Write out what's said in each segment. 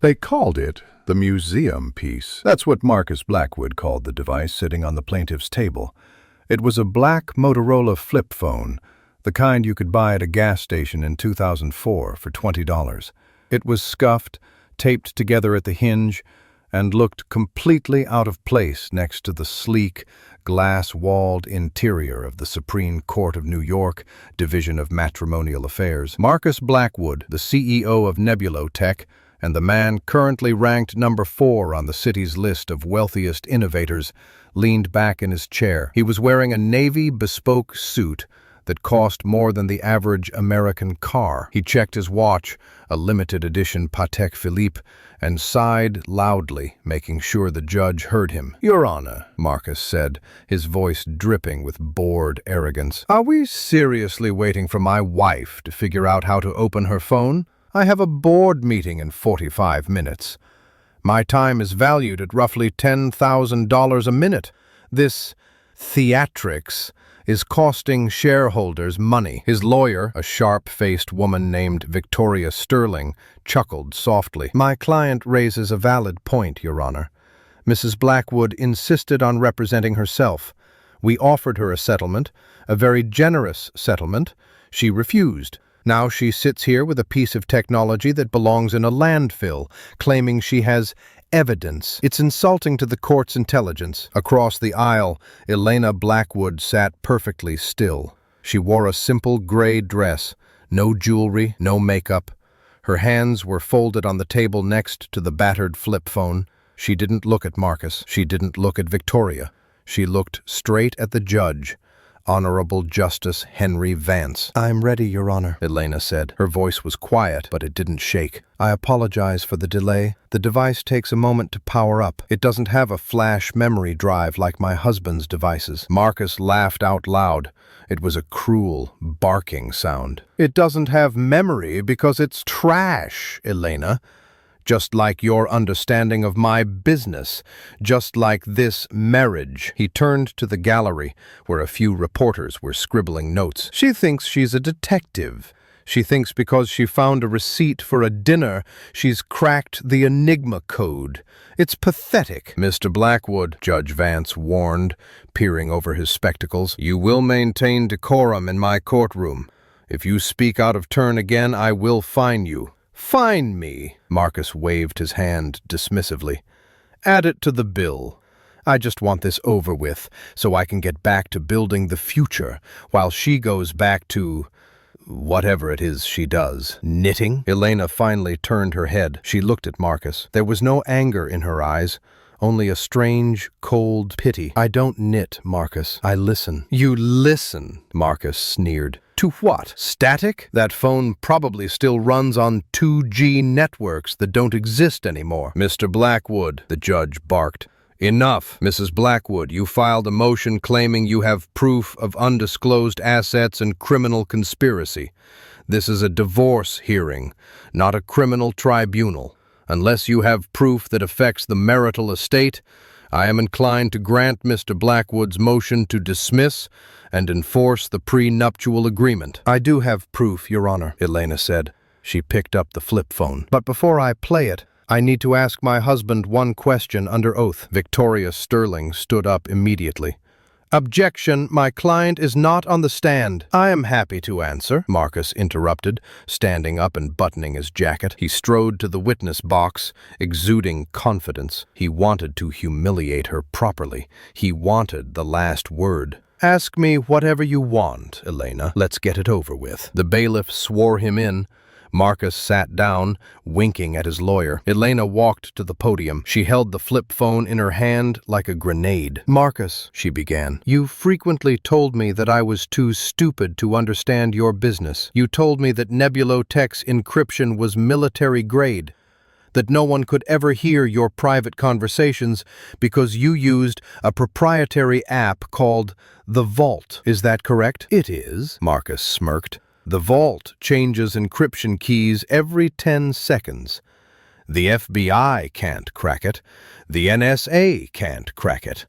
They called it the museum piece. That's what Marcus Blackwood called the device sitting on the plaintiff's table. It was a black Motorola flip phone, the kind you could buy at a gas station in 2004 for $20. It was scuffed, taped together at the hinge, and looked completely out of place next to the sleek, glass-walled interior of the Supreme Court of New York, Division of Matrimonial Affairs. Marcus Blackwood, the CEO of Nebulotech, and the man currently ranked number 4 on the city's list of wealthiest innovators, leaned back in his chair. He was wearing a navy bespoke suit that cost more than the average American car. He checked his watch, a limited edition Patek Philippe, and sighed loudly, making sure the judge heard him. "Your Honor," Marcus said, his voice dripping with bored arrogance, "are we seriously waiting for my wife to figure out how to open her phone? I have a board meeting in 45 minutes. My time is valued at roughly $10,000 a minute. This theatrics is costing shareholders money." His lawyer, a sharp-faced woman named Victoria Sterling, chuckled softly. "My client raises a valid point, Your Honor. Mrs. Blackwood insisted on representing herself. We offered her a settlement, a very generous settlement. She refused. Now she sits here with a piece of technology that belongs in a landfill, claiming she has evidence. It's insulting to the court's intelligence." Across the aisle, Elena Blackwood sat perfectly still. She wore a simple gray dress, no jewelry, no makeup. Her hands were folded on the table next to the battered flip phone. She didn't look at Marcus. She didn't look at Victoria. She looked straight at the judge, Honorable Justice Henry Vance. "I'm ready, Your Honor," Elena said. Her voice was quiet, but it didn't shake. "I apologize for the delay. The device takes a moment to power up. It doesn't have a flash memory drive like my husband's devices." Marcus laughed out loud. It was a cruel, barking sound. "It doesn't have memory because it's trash, Elena. Just like your understanding of my business, just like this marriage." He turned to the gallery, where a few reporters were scribbling notes. "She thinks she's a detective. She thinks because she found a receipt for a dinner, she's cracked the Enigma code. It's pathetic." "Mr. Blackwood," Judge Vance warned, peering over his spectacles, "you will maintain decorum in my courtroom. If you speak out of turn again, I will fine you." "Fine me," Marcus waved his hand dismissively. "Add it to the bill. I just want this over with, so I can get back to building the future, while she goes back to whatever it is she does. Knitting?" Elena finally turned her head. She looked at Marcus. There was no anger in her eyes, only a strange, cold pity. "I don't knit, Marcus. I listen." "You listen?" Marcus sneered. "To what? Static? That phone probably still runs on 2G networks that don't exist anymore." "Mr. Blackwood," the judge barked. "Enough. Mrs. Blackwood, you filed a motion claiming you have proof of undisclosed assets and criminal conspiracy. This is a divorce hearing, not a criminal tribunal. Unless you have proof that affects the marital estate, I am inclined to grant Mr. Blackwood's motion to dismiss and enforce the prenuptial agreement." "I do have proof, Your Honor," Elena said. She picked up the flip phone. "But before I play it, I need to ask my husband one question under oath." Victoria Sterling stood up immediately. "Objection, my client is not on the stand." "I am happy to answer," Marcus interrupted, standing up and buttoning his jacket. He strode to the witness box, exuding confidence. He wanted to humiliate her properly. He wanted the last word. "Ask me whatever you want, Elena. Let's get it over with." The bailiff swore him in. Marcus sat down, winking at his lawyer. Elena walked to the podium. She held the flip phone in her hand like a grenade. "Marcus," she began, "you frequently told me that I was too stupid to understand your business. You told me that Nebulotech's encryption was military grade, that no one could ever hear your private conversations because you used a proprietary app called the Vault. Is that correct?" "It is," Marcus smirked. "The Vault changes encryption keys every 10 seconds. The FBI can't crack it. The NSA can't crack it.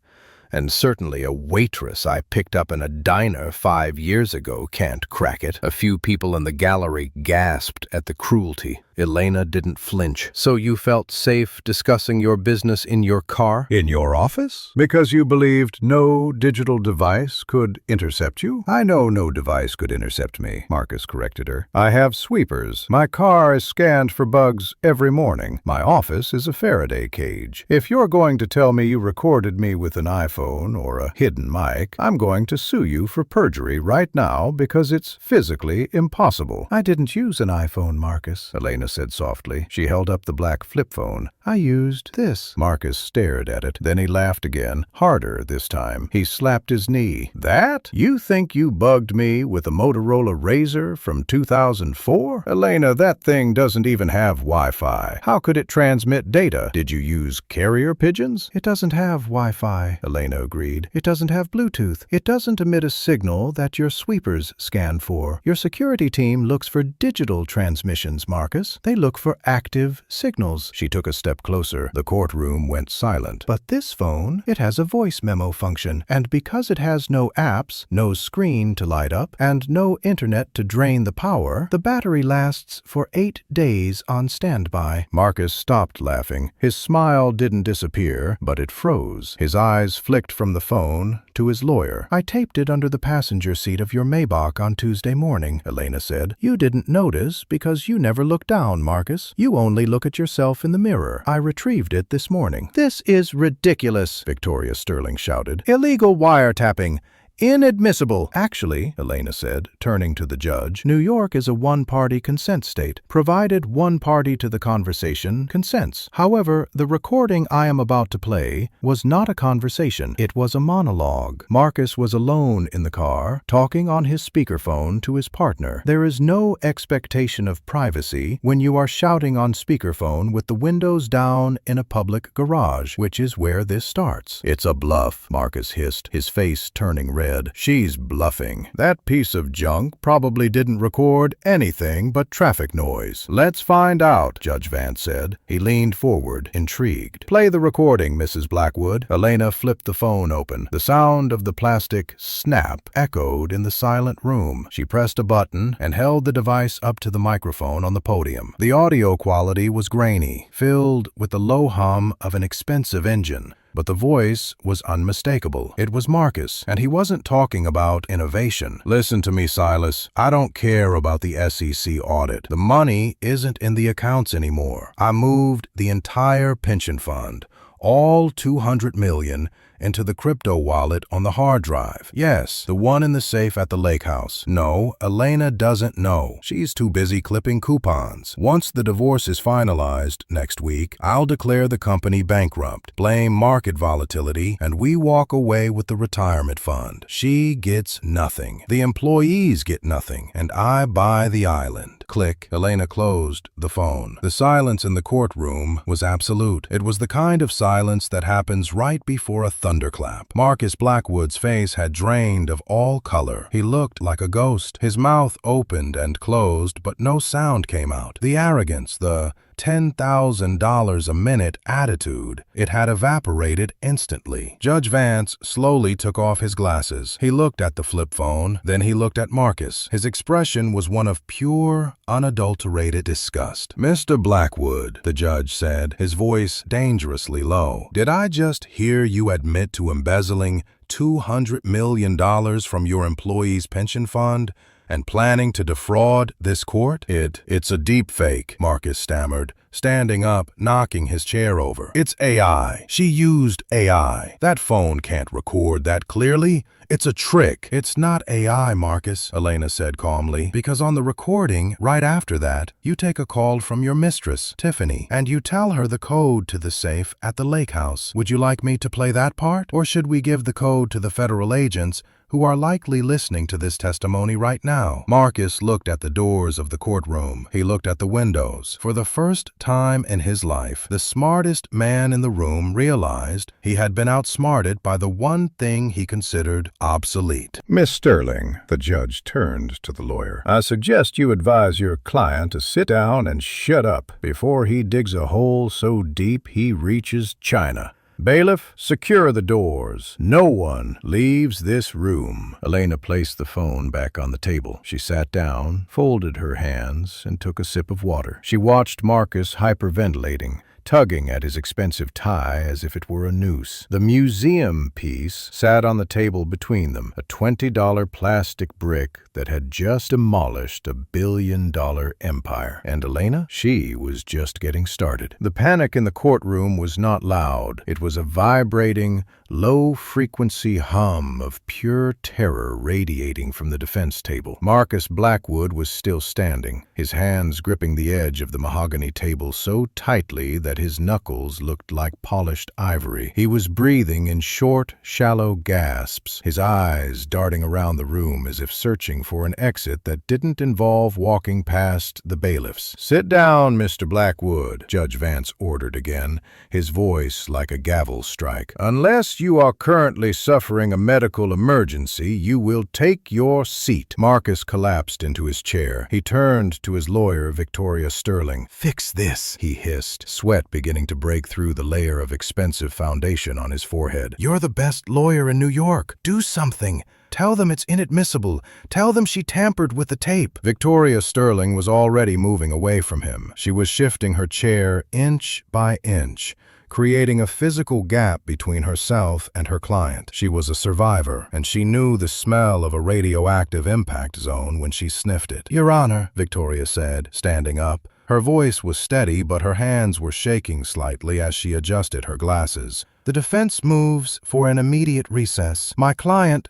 And certainly a waitress I picked up in a diner 5 years ago can't crack it." A few people in the gallery gasped at the cruelty. Elena didn't flinch. So you felt safe discussing your business in your car? In your office? Because you believed no digital device could intercept you? I know no device could intercept me, Marcus corrected her. I have sweepers. My car is scanned for bugs every morning. My office is a Faraday cage. If you're going to tell me you recorded me with an iPhone or a hidden mic, I'm going to sue you for perjury right now because it's physically impossible. I didn't use an iPhone, Marcus, Elena said softly. She held up the black flip phone. I used this. Marcus stared at it. Then he laughed again, harder this time. He slapped his knee. That? You think you bugged me with a Motorola Razr from 2004? Elena, that thing doesn't even have Wi-Fi. How could it transmit data? Did you use carrier pigeons? It doesn't have Wi-Fi, Elena agreed. It doesn't have Bluetooth. It doesn't emit a signal that your sweepers scan for. Your security team looks for digital transmissions, Marcus. They look for active signals. She took a step closer. The courtroom went silent. But this phone, it has a voice memo function, and because it has no apps, no screen to light up, and no internet to drain the power, the battery lasts for 8 days on standby. Marcus stopped laughing. His smile didn't disappear, but it froze. His eyes flicked from the phone to his lawyer. I taped it under the passenger seat of your Maybach on Tuesday morning, Elena said. You didn't notice because you never look down, Marcus. You only look at yourself in the mirror. I retrieved it this morning. This is ridiculous, Victoria Sterling shouted. Illegal wiretapping. Inadmissible. Actually, Elena said, turning to the judge, New York is a one-party consent state, provided one party to the conversation consents. However, the recording I am about to play was not a conversation. It was a monologue. Marcus was alone in the car, talking on his speakerphone to his partner. There is no expectation of privacy when you are shouting on speakerphone with the windows down in a public garage, which is where this starts. It's a bluff, Marcus hissed, his face turning red. She's bluffing. That piece of junk probably didn't record anything but traffic noise. Let's find out, Judge Vance said. He leaned forward, intrigued. Play the recording, Mrs. Blackwood. Elena flipped the phone open. The sound of the plastic snap echoed in the silent room. She pressed a button and held the device up to the microphone on the podium. The audio quality was grainy, filled with the low hum of an expensive engine. But the voice was unmistakable. It was Marcus, and he wasn't talking about innovation. Listen to me, Silas. I don't care about the SEC audit. The money isn't in the accounts anymore. I moved the entire pension fund, all $200 million, into the crypto wallet on the hard drive. Yes, the one in the safe at the lake house. No, Elena doesn't know. She's too busy clipping coupons. Once the divorce is finalized next week, I'll declare the company bankrupt, blame market volatility, and we walk away with the retirement fund. She gets nothing. The employees get nothing, and I buy the island. Click. Elena closed the phone. The silence in the courtroom was absolute. It was the kind of silence that happens right before a thunderclap. Marcus Blackwood's face had drained of all color. He looked like a ghost. His mouth opened and closed, but no sound came out. The arrogance, the $10,000 a minute attitude, it had evaporated instantly. Judge Vance slowly took off his glasses. He looked at the flip phone, then he looked at Marcus. His expression was one of pure, unadulterated disgust. Mr. Blackwood, the judge said, his voice dangerously low, did I just hear you admit to embezzling $200 million from your employees' pension fund and planning to defraud this court? It's a deep fake, Marcus stammered, standing up, knocking his chair over. It's AI. She used AI. That phone can't record that clearly. It's a trick. It's not AI, Marcus, Elena said calmly, because on the recording, right after that, you take a call from your mistress, Tiffany, and you tell her the code to the safe at the lake house. Would you like me to play that part? Or should we give the code to the federal agents who are likely listening to this testimony right now? Marcus looked at the doors of the courtroom. He looked at the windows. For the first time in his life, the smartest man in the room realized he had been outsmarted by the one thing he considered obsolete. Miss Sterling, the judge turned to the lawyer. I suggest you advise your client to sit down and shut up before he digs a hole so deep he reaches China. Bailiff, secure the doors. No one leaves this room. Elena placed the phone back on the table. She sat down, folded her hands, and took a sip of water. She watched Marcus hyperventilating, tugging at his expensive tie as if it were a noose. The museum piece sat on the table between them, a $20 plastic brick that had just demolished a billion-dollar empire. And Elena? She was just getting started. The panic in the courtroom was not loud. It was a vibrating, low-frequency hum of pure terror radiating from the defense table. Marcus Blackwood was still standing, his hands gripping the edge of the mahogany table so tightly that his knuckles looked like polished ivory. He was breathing in short, shallow gasps, his eyes darting around the room as if searching for an exit that didn't involve walking past the bailiffs. "Sit down, Mr. Blackwood," Judge Vance ordered again, his voice like a gavel strike. "Unless you are currently suffering a medical emergency, you will take your seat." Marcus collapsed into his chair. He turned to his lawyer, Victoria Sterling. "Fix this," he hissed, sweat beginning to break through the layer of expensive foundation on his forehead. "You're the best lawyer in New York. Do something. Tell them it's inadmissible. Tell them she tampered with the tape." Victoria Sterling was already moving away from him. She was shifting her chair inch by inch, creating a physical gap between herself and her client. She was a survivor, and she knew the smell of a radioactive impact zone when she sniffed it. "Your Honor," Victoria said, standing up. Her voice was steady, but her hands were shaking slightly as she adjusted her glasses. "The defense moves for an immediate recess. My client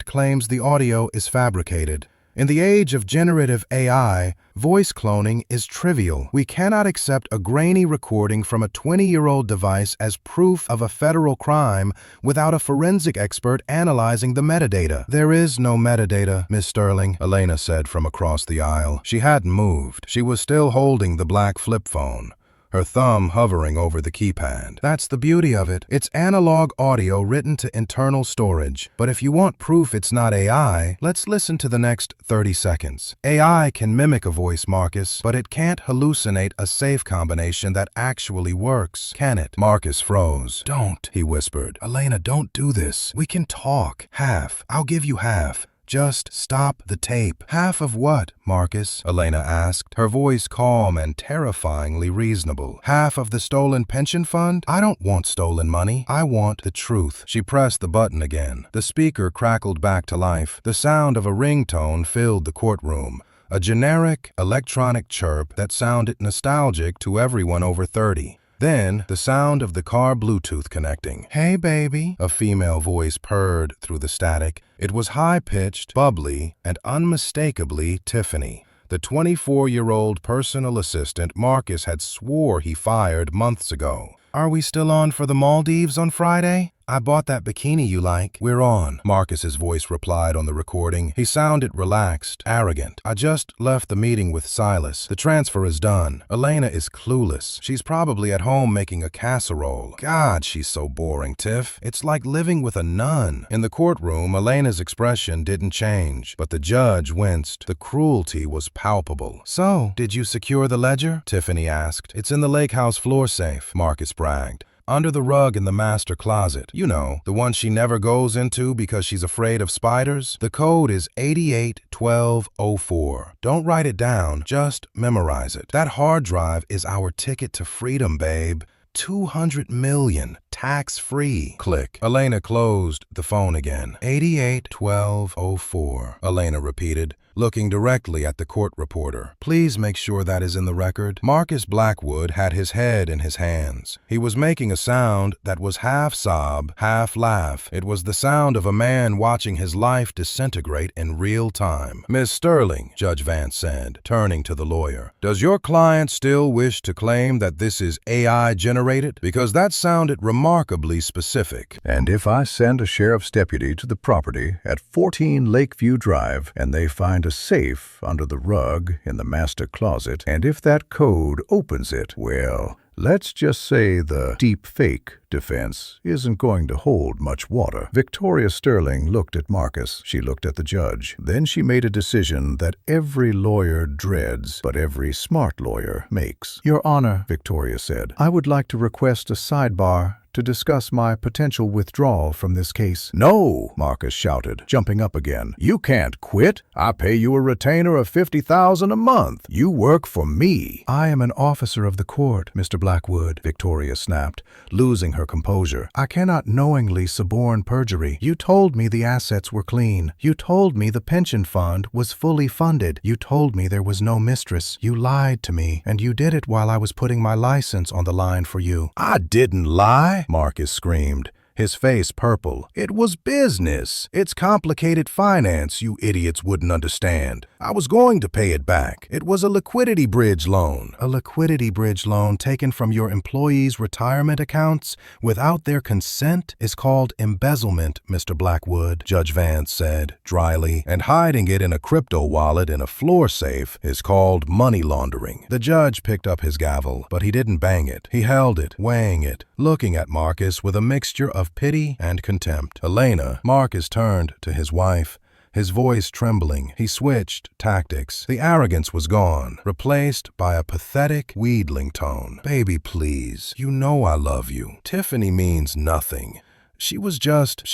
claims the audio is fabricated. In the age of generative AI, voice cloning is trivial. We cannot accept a grainy recording from a 20-year-old device as proof of a federal crime without a forensic expert analyzing the metadata." "There is no metadata, Miss Sterling," Elena said from across the aisle. She hadn't moved. She was still holding the black flip phone, her thumb hovering over the keypad. "That's the beauty of it. It's analog audio written to internal storage. But if you want proof it's not AI, let's listen to the next 30 seconds. AI can mimic a voice, Marcus, but it can't hallucinate a safe combination that actually works, can it?" Marcus froze. "Don't," he whispered. "Elena, don't do this. We can talk. Half. I'll give you half. Just stop the tape." "Half of what, Marcus?" Elena asked, her voice calm and terrifyingly reasonable. "Half of the stolen pension fund? I don't want stolen money. I want the truth." She pressed the button again. The speaker crackled back to life. The sound of a ringtone filled the courtroom, a generic electronic chirp that sounded nostalgic to everyone over 30. Then, the sound of the car Bluetooth connecting. "Hey, baby," a female voice purred through the static. It was high-pitched, bubbly, and unmistakably Tiffany, the 24-year-old personal assistant Marcus had swore he fired months ago. "Are we still on for the Maldives on Friday? I bought that bikini you like." "We're on," Marcus's voice replied on the recording. He sounded relaxed, arrogant. "I just left the meeting with Silas. The transfer is done. Elena is clueless. She's probably at home making a casserole. God, she's so boring, Tiff. It's like living with a nun." In the courtroom, Elena's expression didn't change, but the judge winced. The cruelty was palpable. "So, did you secure the ledger?" Tiffany asked. "It's in the lake house floor safe," Marcus bragged. "Under the rug in the master closet. You know, the one she never goes into because she's afraid of spiders. The code is 881204. Don't write it down, just memorize it. That hard drive is our ticket to freedom, babe. 200 million, tax-free." Click. Elena closed the phone again. 881204, Elena repeated, looking directly at the court reporter. "Please make sure that is in the record." Marcus Blackwood had his head in his hands. He was making a sound that was half sob, half laugh. It was the sound of a man watching his life disintegrate in real time. "Miss Sterling," Judge Vance said, turning to the lawyer, "does your client still wish to claim that this is AI generated? Because that sounded remarkably specific." "And if I send a sheriff's deputy to the property at 14 Lakeview Drive and they find a safe under the rug in the master closet, and if that code opens it, well, Let's just say the deep fake defense isn't going to hold much water. Victoria Sterling looked at Marcus. She looked at the judge. Then she made a decision that every lawyer dreads, but every smart lawyer makes. Your Honor, Victoria said, I would like to request a sidebar to discuss my potential withdrawal from this case. No, Marcus shouted, jumping up again. You can't quit. I pay you a retainer of $50,000 a month. You work for me. I am an officer of the court, Mr. Blackwood, Victoria snapped, losing her composure. I cannot knowingly suborn perjury. You told me the assets were clean. You told me the pension fund was fully funded. You told me there was no mistress. You lied to me, and you did it while I was putting my license on the line for you. I didn't lie, Marcus screamed, his face purple. It was business. It's complicated finance you idiots wouldn't understand. I was going to pay it back. It was a liquidity bridge loan. A liquidity bridge loan taken from your employees' retirement accounts without their consent is called embezzlement, Mr. Blackwood, Judge Vance said dryly, and hiding it in a crypto wallet in a floor safe is called money laundering. The judge picked up his gavel, but he didn't bang it. He held it, weighing it, looking at Marcus with a mixture of pity and contempt. Elena, Marcus turned to his wife, his voice trembling. He switched tactics. The arrogance was gone, replaced by a pathetic, wheedling tone. Baby, please. You know I love you. Tiffany means nothing. She was just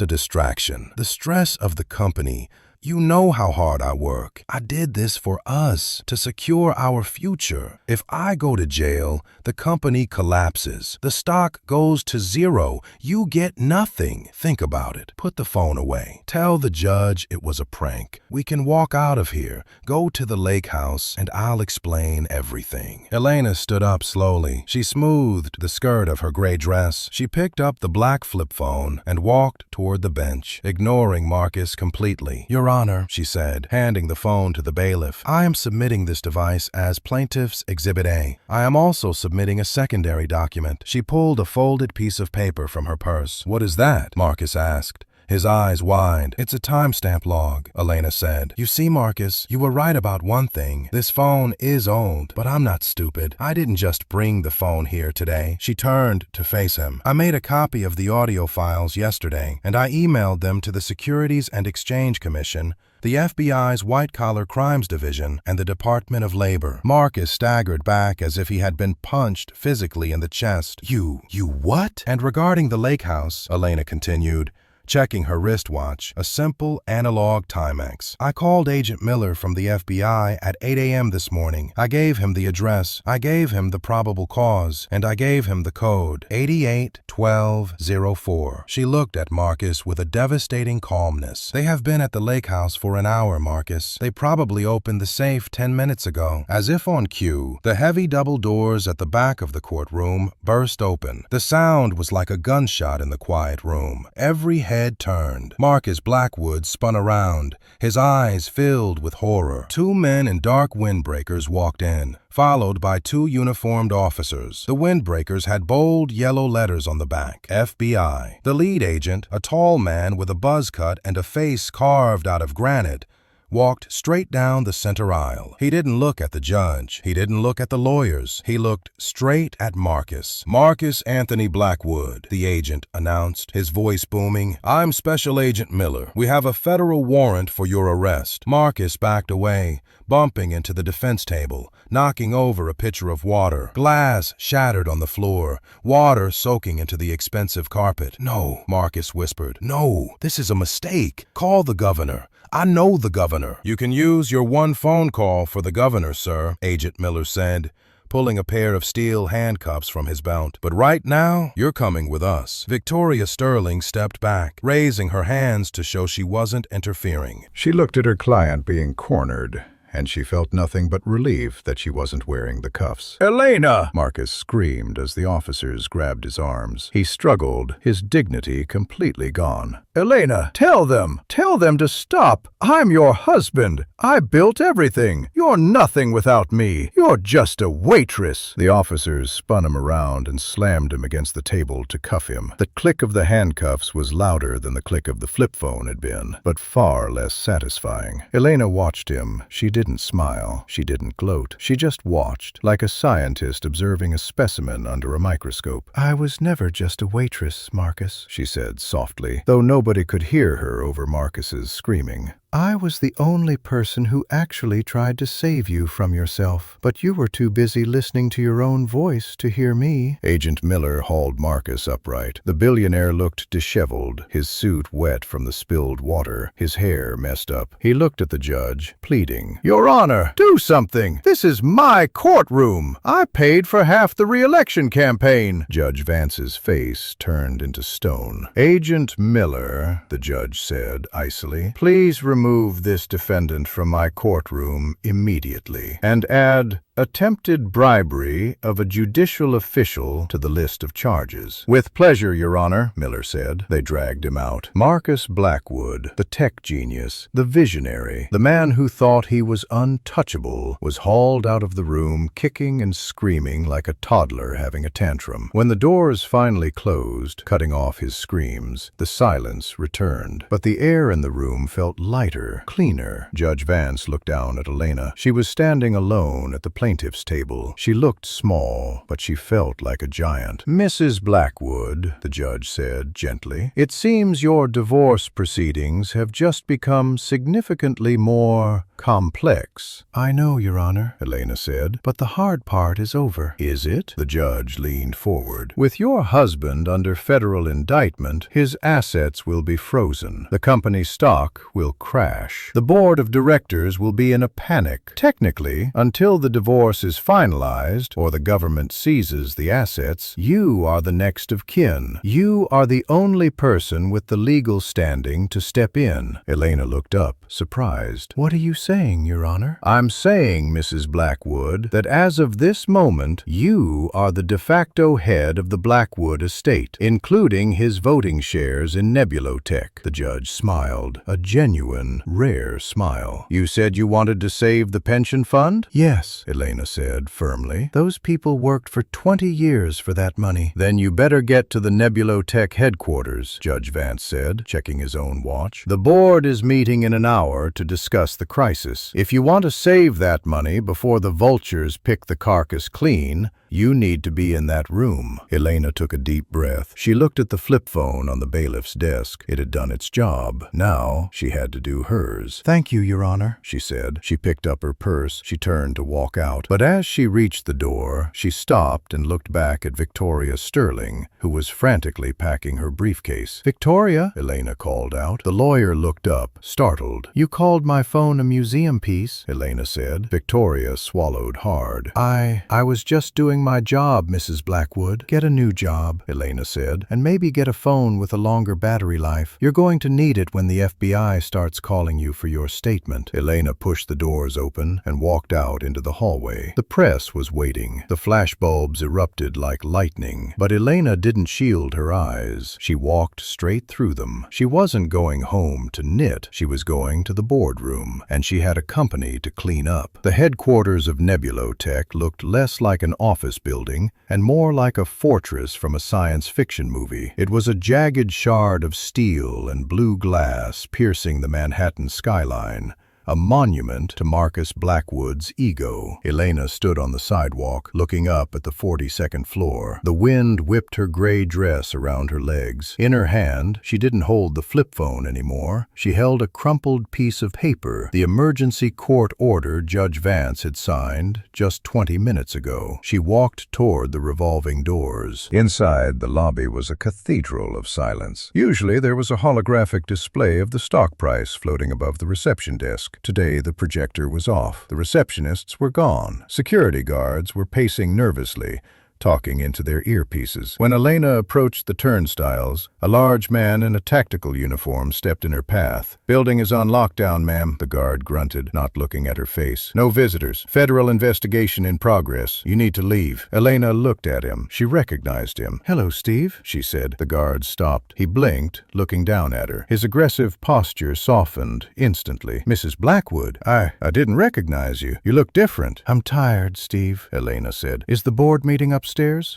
a distraction. The stress of the company. You know how hard I work. I did this for us, to secure our future. If I go to jail, the company collapses. The stock goes to zero. You get nothing. Think about it. Put the phone away. Tell the judge it was a prank. We can walk out of here, go to the lake house, and I'll explain everything. Elena stood up slowly. She smoothed the skirt of her gray dress. She picked up the black flip phone and walked toward the bench, ignoring Marcus completely. Your Honor, she said, handing the phone to the bailiff, I am submitting this device as Plaintiff's Exhibit A. I am also submitting a secondary document. She pulled a folded piece of paper from her purse. What is that? Marcus asked, his eyes wide. It's a timestamp log, Elena said. You see, Marcus, you were right about one thing. This phone is old, but I'm not stupid. I didn't just bring the phone here today. She turned to face him. I made a copy of the audio files yesterday, and I emailed them to the Securities and Exchange Commission, the FBI's White-Collar Crimes Division, and the Department of Labor. Marcus staggered back as if he had been punched physically in the chest. You what? And regarding the lake house, Elena continued, checking her wristwatch, a simple analog Timex. I called Agent Miller from the FBI at 8 a.m. this morning. I gave him the address, I gave him the probable cause, and I gave him the code, 881204. She looked at Marcus with a devastating calmness. They have been at the lake house for an hour, Marcus. They probably opened the safe 10 minutes ago. As if on cue, the heavy double doors at the back of the courtroom burst open. The sound was like a gunshot in the quiet room. Every head turned. Marcus Blackwood spun around, his eyes filled with horror. Two men in dark windbreakers walked in, followed by two uniformed officers. The windbreakers had bold yellow letters on the back, FBI. The lead agent, a tall man with a buzz cut and a face carved out of granite, walked straight down the center aisle. He didn't look at the judge. He didn't look at the lawyers. He looked straight at Marcus. Marcus Anthony Blackwood, the agent announced, his voice booming. I'm Special Agent Miller. We have a federal warrant for your arrest. Marcus backed away, bumping into the defense table, knocking over a pitcher of water. Glass shattered on the floor, water soaking into the expensive carpet. No, Marcus whispered. No, this is a mistake. Call the governor. I know the governor. You can use your one phone call for the governor, sir, Agent Miller said, pulling a pair of steel handcuffs from his belt. But right now, you're coming with us. Victoria Sterling stepped back, raising her hands to show she wasn't interfering. She looked at her client being cornered, and she felt nothing but relief that she wasn't wearing the cuffs. Elena! Marcus screamed as the officers grabbed his arms. He struggled, his dignity completely gone. Elena, tell them to stop. I'm your husband. I built everything. You're nothing without me. You're just a waitress. The officers spun him around and slammed him against the table to cuff him. The click of the handcuffs was louder than the click of the flip phone had been, but far less satisfying. Elena watched him. She didn't didn't smile. She didn't gloat. She just watched, like a scientist observing a specimen under a microscope. "I was never just a waitress, Marcus," she said softly, though nobody could hear her over Marcus's screaming. "I was the only person who actually tried to save you from yourself, but you were too busy listening to your own voice to hear me." Agent Miller hauled Marcus upright. The billionaire looked disheveled, his suit wet from the spilled water, his hair messed up. He looked at the judge, pleading, "Your Honor, do something! This is my courtroom! I paid for half the re-election campaign!" Judge Vance's face turned into stone. "Agent Miller," the judge said icily, "please remove this defendant from my courtroom immediately, and add attempted bribery of a judicial official to the list of charges." "With pleasure, Your Honor," Miller said. They dragged him out. Marcus Blackwood, the tech genius, the visionary, the man who thought he was untouchable, was hauled out of the room, kicking and screaming like a toddler having a tantrum. When the doors finally closed, cutting off his screams, the silence returned. But the air in the room felt lighter, cleaner. Judge Vance looked down at Elena. She was standing alone at the plaintiff's table. She looked small, but she felt like a giant. "Mrs. Blackwood," the judge said gently, "it seems your divorce proceedings have just become significantly more complex." "I know, Your Honor," Elena said, "but the hard part is over." "Is it?" The judge leaned forward. "With your husband under federal indictment, his assets will be frozen. The company's stock will crash. The board of directors will be in a panic. Technically, until the divorce is finalized or the government seizes the assets, you are the next of kin. You are the only person with the legal standing to step in." Elena looked up, surprised. "What are you saying, Your Honor?" "I'm saying, Mrs. Blackwood, that as of this moment, you are the de facto head of the Blackwood estate, including his voting shares in Nebulotech." The judge smiled, a genuine, rare smile. "You said you wanted to save the pension fund?" "Yes," Elena said firmly. "Those people worked for 20 years for that money." "Then you better get to the Nebulotech headquarters," Judge Vance said, checking his own watch. "The board is meeting in an hour to discuss the crisis. If you want to save that money before the vultures pick the carcass clean, you need to be in that room." Elena took a deep breath. She looked at the flip phone on the bailiff's desk. It had done its job. Now she had to do hers. "Thank you, Your Honor," she said. She picked up her purse. She turned to walk out. But as she reached the door, she stopped and looked back at Victoria Sterling, who was frantically packing her briefcase. "Victoria," Elena called out. The lawyer looked up, startled. "You called my phone a museum piece," Elena said. Victoria swallowed hard. I was just doing my job, Mrs. Blackwood." "Get a new job," Elena said, "and maybe get a phone with a longer battery life. You're going to need it when the FBI starts calling you for your statement." Elena pushed the doors open and walked out into the hallway. The press was waiting. The flashbulbs erupted like lightning, but Elena didn't shield her eyes. She walked straight through them. She wasn't going home to knit. She was going to the boardroom, and she had a company to clean up. The headquarters of Nebulotech looked less like an office building and more like a fortress from a science fiction movie. It was a jagged shard of steel and blue glass piercing the Manhattan skyline, a monument to Marcus Blackwood's ego. Elena stood on the sidewalk, looking up at the 42nd floor. The wind whipped her gray dress around her legs. In her hand, she didn't hold the flip phone anymore. She held a crumpled piece of paper, the emergency court order Judge Vance had signed just 20 minutes ago. She walked toward the revolving doors. Inside, the lobby was a cathedral of silence. Usually, there was a holographic display of the stock price floating above the reception desk. Today, the projector was off. The receptionists were gone. Security guards were pacing nervously, talking into their earpieces. When Elena approached the turnstiles, a large man in a tactical uniform stepped in her path. "Building is on lockdown, ma'am," the guard grunted, not looking at her face. "No visitors. Federal investigation in progress. You need to leave." Elena looked at him. She recognized him. "Hello, Steve," she said. The guard stopped. He blinked, looking down at her. His aggressive posture softened instantly. "Mrs. Blackwood, I didn't recognize you. You look different." "I'm tired, Steve," Elena said. "Is the board meeting upstairs?"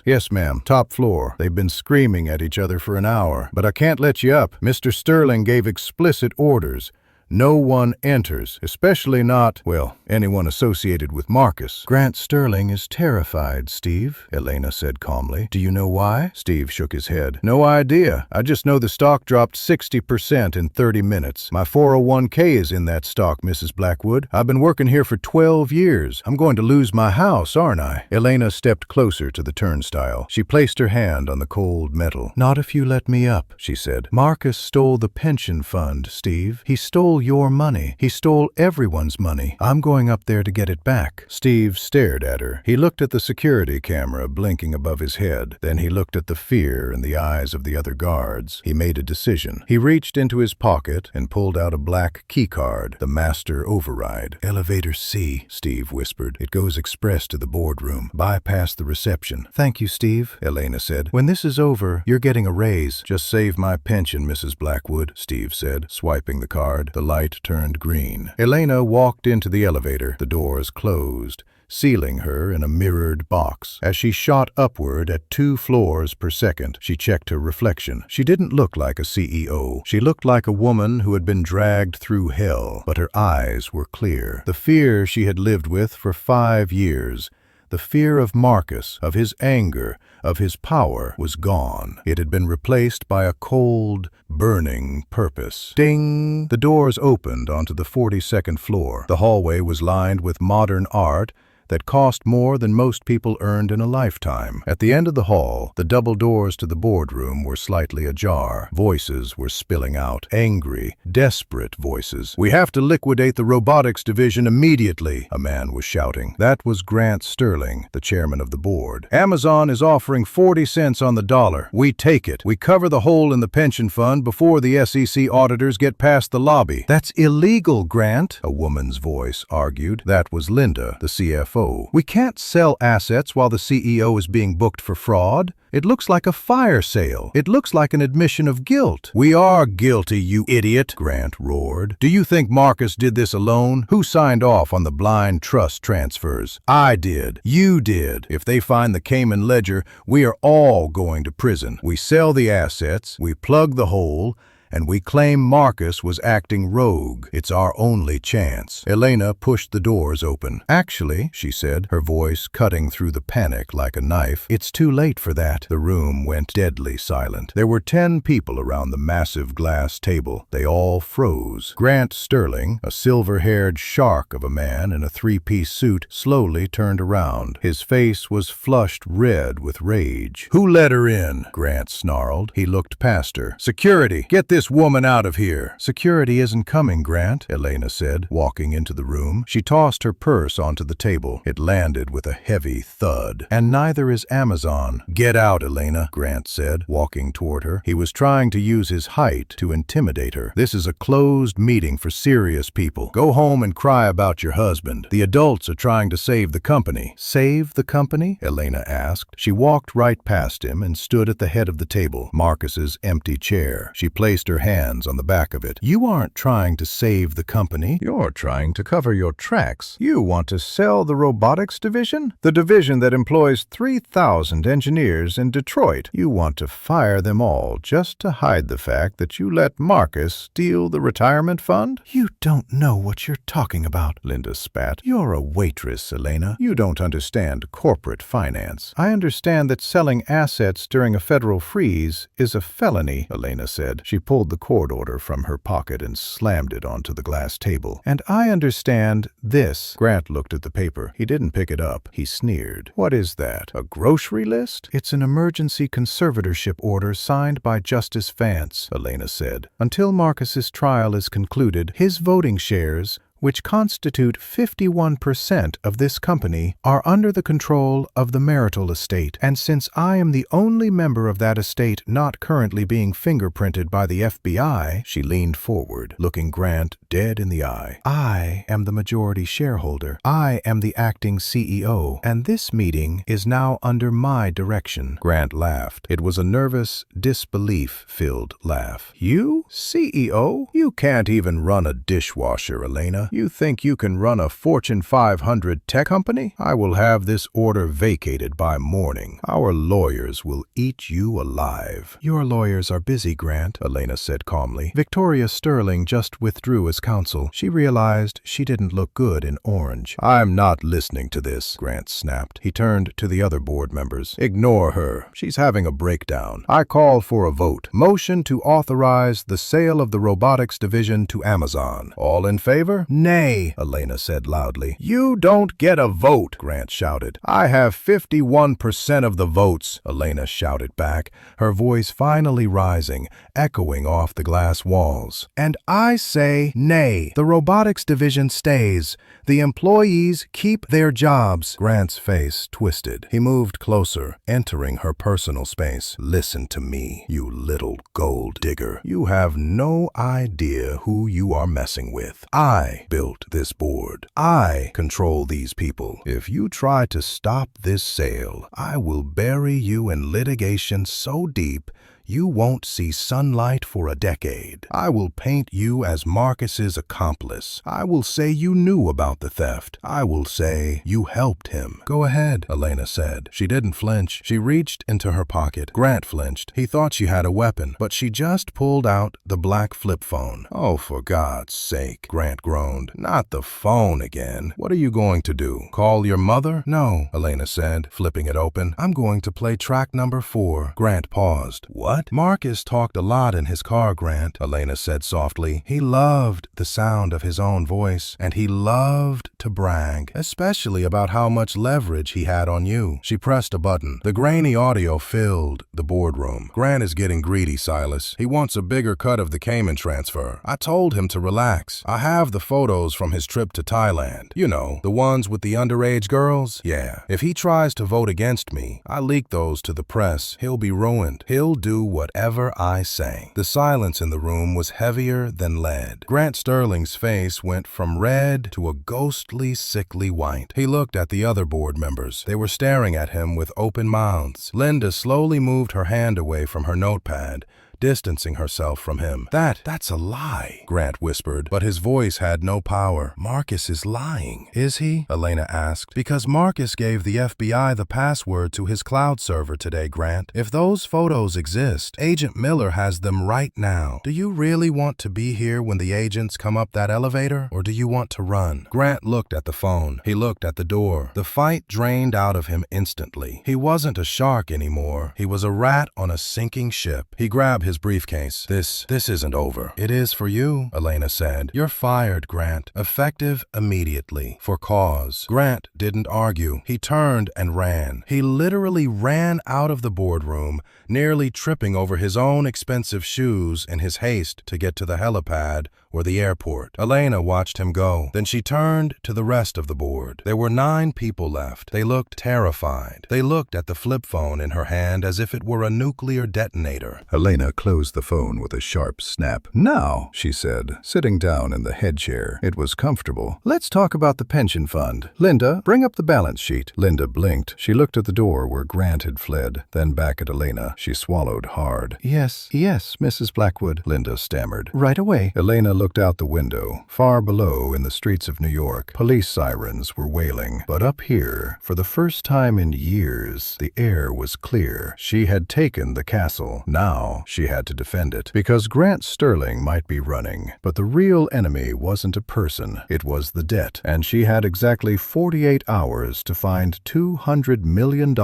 "Yes, ma'am. Top floor. They've been screaming at each other for an hour. But I can't let you up. Mr. Sterling gave explicit orders. No one enters, especially not, well, anyone associated with Marcus. Grant Sterling is terrified, Steve, Elena said calmly. Do you know why? Steve shook his head. No idea. I just know the stock dropped 60% in 30 minutes. My 401k is in that stock, Mrs. Blackwood. I've been working here for 12 years. I'm going to lose my house, aren't I? Elena stepped closer to the turnstile. She placed her hand on the cold metal. Not if you let me up, she said. Marcus stole the pension fund, Steve. He stole your money. He stole everyone's money. I'm going up there to get it back. Steve stared at her. He looked at the security camera blinking above his head. Then he looked at the fear in the eyes of the other guards. He made a decision. He reached into his pocket and pulled out a black keycard, the master override. Elevator C, Steve whispered. It goes express to the boardroom. Bypass the reception. Thank you, Steve, Elena said. When this is over, you're getting a raise. Just save my pension, Mrs. Blackwood, Steve said, swiping the card. The light turned green. Elena walked into the elevator. The doors closed, sealing her in a mirrored box. As she shot upward at 2 floors per second, she checked her reflection. She didn't look like a CEO. She looked like a woman who had been dragged through hell, but her eyes were clear. The fear she had lived with for 5 years, the fear of Marcus, of his anger, of his power, was gone. It had been replaced by a cold, burning purpose. Ding! The doors opened onto the 42nd floor. The hallway was lined with modern art that cost more than most people earned in a lifetime. At the end of the hall, the double doors to the boardroom were slightly ajar. Voices were spilling out, angry, desperate voices. "We have to liquidate the robotics division immediately," a man was shouting. That was Grant Sterling, the chairman of the board. "Amazon is offering 40 cents on the dollar. We take it. We cover the hole in the pension fund before the SEC auditors get past the lobby." "That's illegal, Grant," a woman's voice argued. That was Linda, the CFO. "We can't sell assets while the CEO is being booked for fraud. It looks like a fire sale. It looks like an admission of guilt." "We are guilty, you idiot," Grant roared. "Do you think Marcus did this alone? Who signed off on the blind trust transfers? I did. You did. If they find the Cayman ledger, we are all going to prison. We sell the assets, we plug the hole, and we claim Marcus was acting rogue. It's our only chance." Elena pushed the doors open. "Actually," she said, her voice cutting through the panic like a knife, "it's too late for that." The room went deadly silent. There were 10 people around the massive glass table. They all froze. Grant Sterling, a silver-haired shark of a man in a 3-piece suit, slowly turned around. His face was flushed red with rage. "Who let her in?" Grant snarled. He looked past her. "Security, get this woman out of here." "Security isn't coming, Grant," Elena said, walking into the room. She tossed her purse onto the table. It landed with a heavy thud. "And neither is Amazon." "Get out, Elena," Grant said, walking toward her. He was trying to use his height to intimidate her. "This is a closed meeting for serious people. Go home and cry about your husband. The adults are trying to save the company." "Save the company?" Elena asked. She walked right past him and stood at the head of the table, Marcus's empty chair. She placed her hands on the back of it. "You aren't trying to save the company. You're trying to cover your tracks. You want to sell the robotics division? The division that employs 3,000 engineers in Detroit. You want to fire them all just to hide the fact that you let Marcus steal the retirement fund?" "You don't know what you're talking about," Linda spat. "You're a waitress, Elena. You don't understand corporate finance." "I understand that selling assets during a federal freeze is a felony," Elena said. She pulled the court order from her pocket and slammed it onto the glass table. "And I understand this." Grant looked at the paper. He didn't pick it up. He sneered. "What is that? A grocery list?" "It's an emergency conservatorship order signed by Justice Vance," Elena said. "Until Marcus's trial is concluded, his voting shares, which constitute 51% of this company, are under the control of the marital estate. And since I am the only member of that estate not currently being fingerprinted by the FBI," she leaned forward, looking Grant dead in the eye, "I am the majority shareholder. I am the acting CEO, and this meeting is now under my direction." Grant laughed. It was a nervous, disbelief-filled laugh. "You? CEO? You can't even run a dishwasher, Elena. You think you can run a Fortune 500 tech company? I will have this order vacated by morning. Our lawyers will eat you alive." "Your lawyers are busy, Grant," Elena said calmly. Victoria Sterling just withdrew as counsel. She realized she didn't look good in orange. "I'm not listening to this," Grant snapped. He turned to the other board members. "Ignore her. She's having a breakdown. I call for a vote. Motion to authorize the sale of the robotics division to Amazon. All in favor?" "Nay," Elena said loudly. "You don't get a vote," Grant shouted. "I have 51% of the votes," Elena shouted back, her voice finally rising, echoing off the glass walls. "And I say nay. The robotics division stays. The employees keep their jobs." Grant's face twisted. He moved closer, entering her personal space. "Listen to me, you little gold digger. You have no idea who you are messing with. I built this board. I control these people. If you try to stop this sale, I will bury you in litigation so deep you won't see sunlight for a decade. I will paint you as Marcus's accomplice. I will say you knew about the theft. I will say you helped him." "Go ahead," Elena said. She didn't flinch. She reached into her pocket. Grant flinched. He thought she had a weapon, but she just pulled out the black flip phone. "Oh, for God's sake," Grant groaned. "Not the phone again. What are you going to do? Call your mother?" "No," Elena said, flipping it open. "I'm going to play track number 4. Grant paused. "What?" "Marcus talked a lot in his car, Grant," Elena said softly. "He loved the sound of his own voice, and he loved to brag, especially about how much leverage he had on you." She pressed a button. The grainy audio filled the boardroom. "Grant is getting greedy, Silas. He wants a bigger cut of the Cayman transfer. I told him to relax. I have the photos from his trip to Thailand. You know, the ones with the underage girls? Yeah. If he tries to vote against me, I leak those to the press. He'll be ruined. He'll do whatever I say." The silence in the room was heavier than lead. Grant Sterling's face went from red to a ghostly, sickly white. He looked at the other board members. They were staring at him with open mouths. Linda slowly moved her hand away from her notepad, distancing herself from him. That's a lie," Grant whispered, but his voice had no power. "Marcus is lying." "Is he?" Elena asked. "Because Marcus gave the FBI the password to his cloud server today, Grant. If those photos exist, Agent Miller has them right now. Do you really want to be here when the agents come up that elevator, or do you want to run?" Grant looked at the phone. He looked at the door. The fight drained out of him instantly. He wasn't a shark anymore. He was a rat on a sinking ship. He grabbed his briefcase. This isn't over." "It is for you," Elena said. "You're fired, Grant. Effective immediately. For cause." Grant didn't argue. He turned and ran. He literally ran out of the boardroom, nearly tripping over his own expensive shoes in his haste to get to the helipad or the airport. Elena watched him go. Then she turned to the rest of the board. There were 9 people left. They looked terrified. They looked at the flip phone in her hand as if it were a nuclear detonator. Elena closed the phone with a sharp snap. "Now," she said, sitting down in the head chair. It was comfortable. "Let's talk about the pension fund. Linda, bring up the balance sheet." Linda blinked. She looked at the door where Grant had fled, then back at Elena. She swallowed hard. Yes, Mrs. Blackwood," Linda stammered. "Right away." Elena looked out the window. Far below, in the streets of New York, police sirens were wailing. But up here, for the first time in years, the air was clear. She had taken the castle. Now she had to defend it. Because Grant Sterling might be running, but the real enemy wasn't a person. It was the debt. And she had exactly 48 hours to find $200 million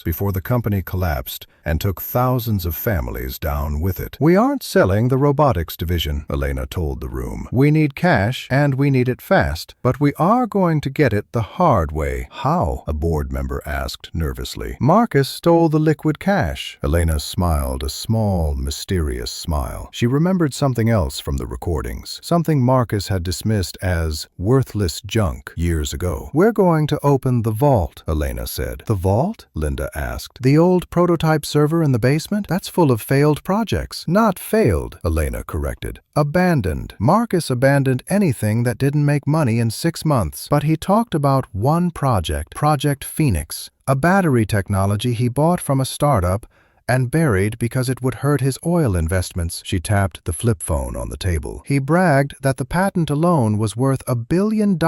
before the company collapsed and took thousands of families down with it. "We aren't selling the robotics division," Elena told the room. "We need cash, and we need it fast, but we are going to get it the hard way." "How?" a board member asked nervously. "Marcus stole the liquid cash." Elena smiled, a small, mysterious smile. She remembered something else from the recordings, something Marcus had dismissed as worthless junk years ago. "We're going to open the vault," Elena said. "The vault?" Linda asked. "The old prototype server in the basement? That's full of failed projects." "Not failed," Elena corrected. "Abandoned. Marcus abandoned anything that didn't make money in 6 months. But he talked about one project, Project Phoenix, a battery technology he bought from a startup and buried because it would hurt his oil investments. She tapped the flip phone on the table. He bragged that the patent alone was worth $1 billion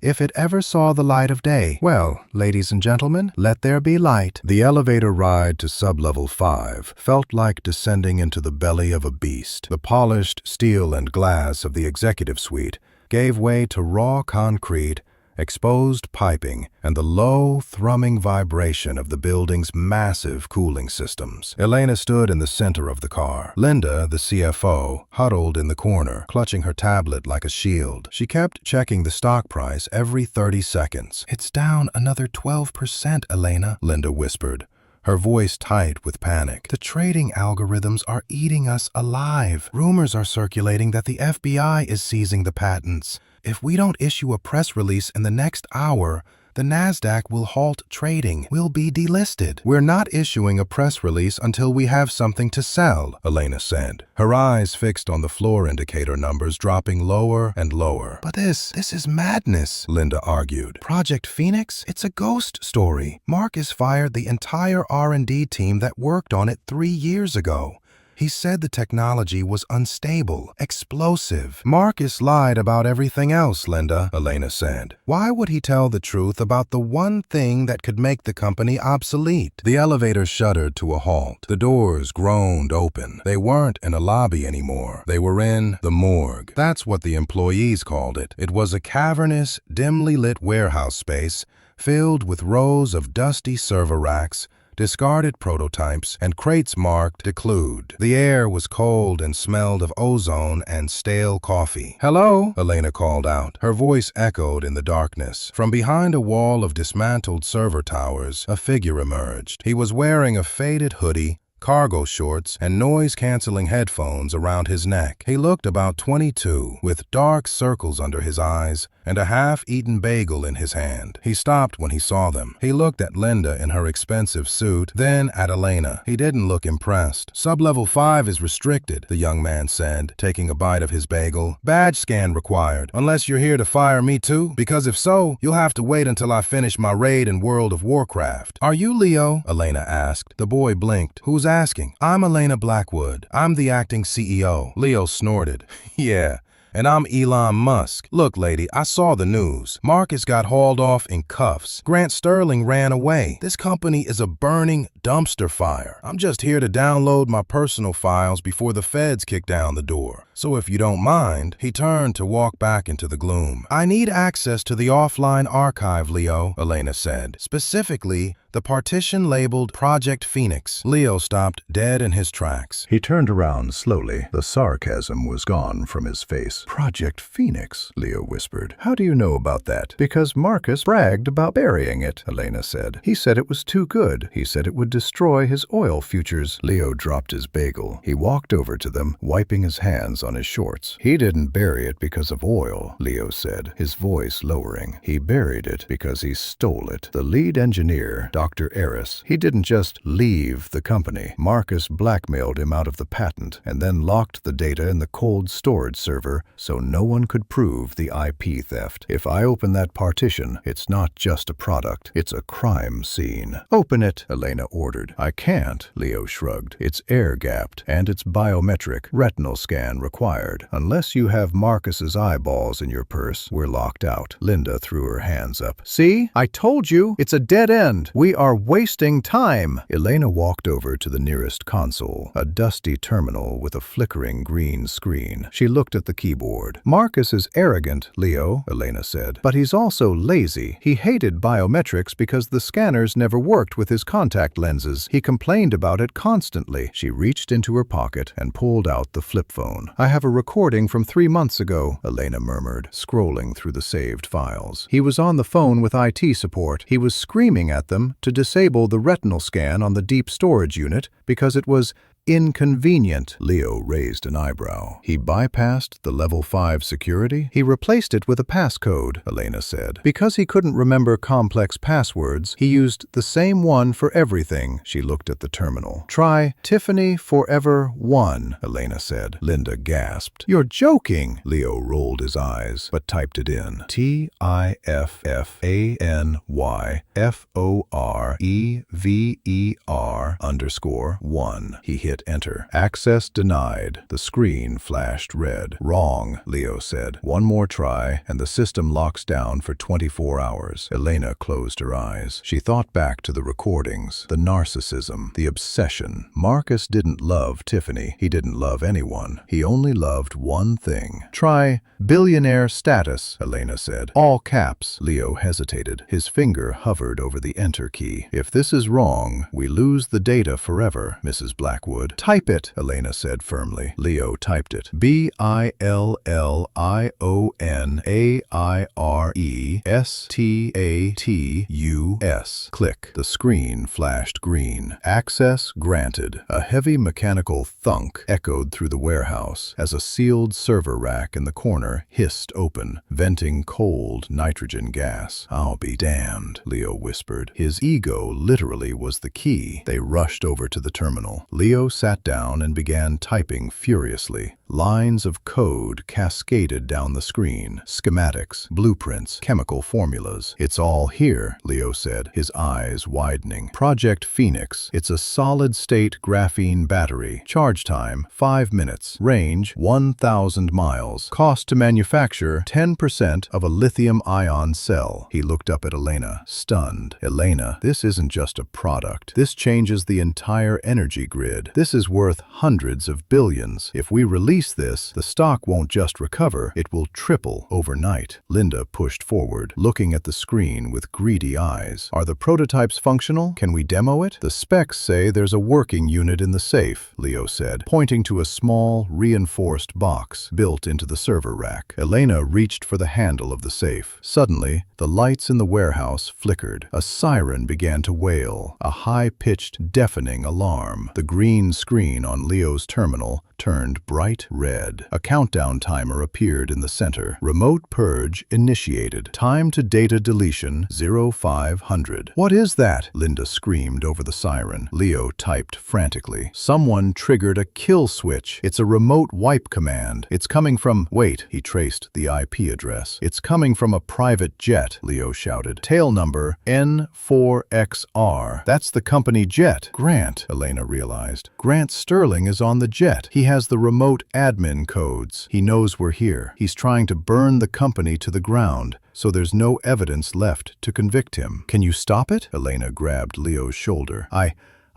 if it ever saw the light of day. Well, ladies and gentlemen, let there be light. The elevator ride to sublevel 5 felt like descending into the belly of a beast. The polished steel and glass of the executive suite gave way to raw concrete, exposed piping, and the low, thrumming vibration of the building's massive cooling systems. Elena stood in the center of the car. Linda, the CFO, huddled in the corner, clutching her tablet like a shield. She kept checking the stock price every 30 seconds. "It's down another 12%, Elena," Linda whispered, her voice tight with panic. "The trading algorithms are eating us alive. Rumors are circulating that the FBI is seizing the patents. If we don't issue a press release in the next hour, the NASDAQ will halt trading. We'll be delisted." "We're not issuing a press release until we have something to sell," Elena said, her eyes fixed on the floor indicator numbers dropping lower and lower. "But this is madness," Linda argued. "Project Phoenix? It's a ghost story. Marcus fired the entire R&D team that worked on it 3 years ago. He said the technology was unstable, explosive." "Marcus lied about everything else, Linda," Elena said. "Why would he tell the truth about the one thing that could make the company obsolete?" The elevator shuddered to a halt. The doors groaned open. They weren't in a lobby anymore. They were in the morgue. That's what the employees called it. It was a cavernous, dimly lit warehouse space filled with rows of dusty server racks, discarded prototypes, and crates marked "Declude." The air was cold and smelled of ozone and stale coffee. "Hello?" Elena called out. Her voice echoed in the darkness. From behind a wall of dismantled server towers, a figure emerged. He was wearing a faded hoodie, cargo shorts, and noise-canceling headphones around his neck. He looked about 22, with dark circles under his eyes and a half-eaten bagel in his hand. He stopped when he saw them. He looked at Linda in her expensive suit, then at Elena. He didn't look impressed. "Sublevel 5 is restricted," the young man said, taking a bite of his bagel. "Badge scan required, unless you're here to fire me too, because if so, you'll have to wait until I finish my raid in World of Warcraft." "Are you Leo?" Elena asked. The boy blinked. "Who's asking?" "I'm Elena Blackwood. I'm the acting CEO." Leo snorted. "Yeah. And I'm Elon Musk. Look, lady, I saw the news. Marcus got hauled off in cuffs. Grant Sterling ran away. This company is a burning dumpster fire. I'm just here to download my personal files before the feds kick down the door. So if you don't mind," he turned to walk back into the gloom. "I need access to the offline archive, Leo," Elena said. "Specifically, the partition labeled Project Phoenix." Leo stopped dead in his tracks. He turned around slowly. The sarcasm was gone from his face. "Project Phoenix," Leo whispered. "How do you know about that?" "Because Marcus bragged about burying it," Elena said. "He said it was too good. He said it would destroy his oil futures." Leo dropped his bagel. He walked over to them, wiping his hands on his shorts. "He didn't bury it because of oil," Leo said, his voice lowering. "He buried it because he stole it. The lead engineer, Dr. Eris, he didn't just leave the company. Marcus blackmailed him out of the patent and then locked the data in the cold storage server so no one could prove the IP theft. If I open that partition, it's not just a product, it's a crime scene." "Open it," Elena ordered. "I can't," Leo shrugged. "It's air-gapped, and it's biometric. Retinal scan required. Unless you have Marcus's eyeballs in your purse, we're locked out." Linda threw her hands up. "See? I told you! It's a dead end. We are wasting time." Elena walked over to the nearest console, a dusty terminal with a flickering green screen. She looked at the keyboard. "Marcus is arrogant, Leo," Elena said, "but he's also lazy. He hated biometrics because the scanners never worked with his contact lenses. He complained about it constantly." She reached into her pocket and pulled out the flip phone. "I have a recording from 3 months ago," Elena murmured, scrolling through the saved files. "He was on the phone with IT support. He was screaming at them to disable the retinal scan on the deep storage unit because it was inconvenient. Leo raised an eyebrow. He bypassed the level 5 security. He replaced it with a passcode, Elena said. Because he couldn't remember complex passwords, he used the same one for everything. She looked at the terminal. Try Tiffany Forever 1, Elena said. Linda gasped. You're joking. Leo rolled his eyes, but typed it in. TIFFANYFOREVER_1. He hit enter. Access denied. The screen flashed red. Wrong, Leo said. One more try, and the system locks down for 24 hours. Elena closed her eyes. She thought back to the recordings, the narcissism, the obsession. Marcus didn't love Tiffany. He didn't love anyone. He only loved one thing. Try billionaire status, Elena said. All caps. Leo hesitated. His finger hovered over the enter key. If this is wrong, we lose the data forever, Mrs. Blackwood. Type it, Elena said firmly. Leo typed it. BILLIONAIRESTATUS. Click. The screen flashed green. Access granted. A heavy mechanical thunk echoed through the warehouse as a sealed server rack in the corner hissed open, venting cold nitrogen gas. I'll be damned, Leo whispered. His ego literally was the key. They rushed over to the terminal. Leo sat down and began typing furiously. Lines of code cascaded down the screen. Schematics, blueprints, chemical formulas. It's all here, Leo said, his eyes widening. Project Phoenix. It's a solid-state graphene battery. Charge time, 5 minutes. Range, 1,000 miles. Cost to manufacture, 10% of a lithium-ion cell. He looked up at Elena, stunned. Elena, this isn't just a product. This changes the entire energy grid. This is worth hundreds of billions. If we release this, the stock won't just recover, it will triple overnight. Linda pushed forward, looking at the screen with greedy eyes. Are the prototypes functional? Can we demo it? The specs say there's a working unit in the safe, Leo said, pointing to a small, reinforced box built into the server rack. Elena reached for the handle of the safe. Suddenly, the lights in the warehouse flickered. A siren began to wail, a high-pitched, deafening alarm. The green screen on Leo's terminal turned bright red. A countdown timer appeared in the center. Remote purge initiated. Time to data deletion 0500. What is that? Linda screamed over the siren. Leo typed frantically. Someone triggered a kill switch. It's a remote wipe command. It's coming from... Wait, he traced the IP address. It's coming from a private jet, Leo shouted. Tail number N4XR. That's the company jet. Grant, Elena realized. Grant Sterling is on the jet. He has the remote admin codes. He knows we're here. He's trying to burn the company to the ground, so there's no evidence left to convict him. Can you stop it? Elena grabbed Leo's shoulder.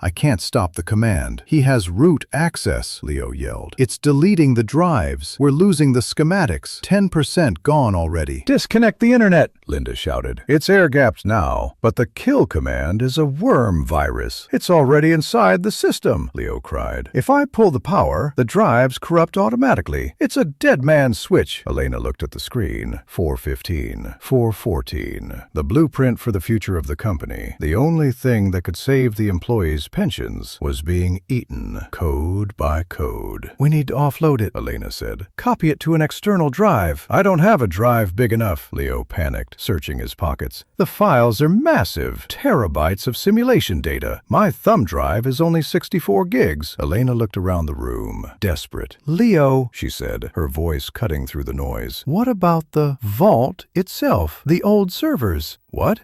I can't stop the command. He has root access, Leo yelled. It's deleting the drives. We're losing the schematics. 10% gone already. Disconnect the internet, Linda shouted. It's air-gapped now, but the kill command is a worm virus. It's already inside the system, Leo cried. If I pull the power, the drives corrupt automatically. It's a dead man's switch. Elena looked at the screen. 415, 414. The blueprint for the future of the company. The only thing that could save the employees' pensions was being eaten, code by code. We need to offload it, Elena said. Copy it to an external drive. I don't have a drive big enough, Leo panicked, searching his pockets. The files are massive, terabytes of simulation data. My thumb drive is only 64 gigs. Elena looked around the room, desperate. Leo, she said, her voice cutting through the noise. What about the vault itself, the old servers? What?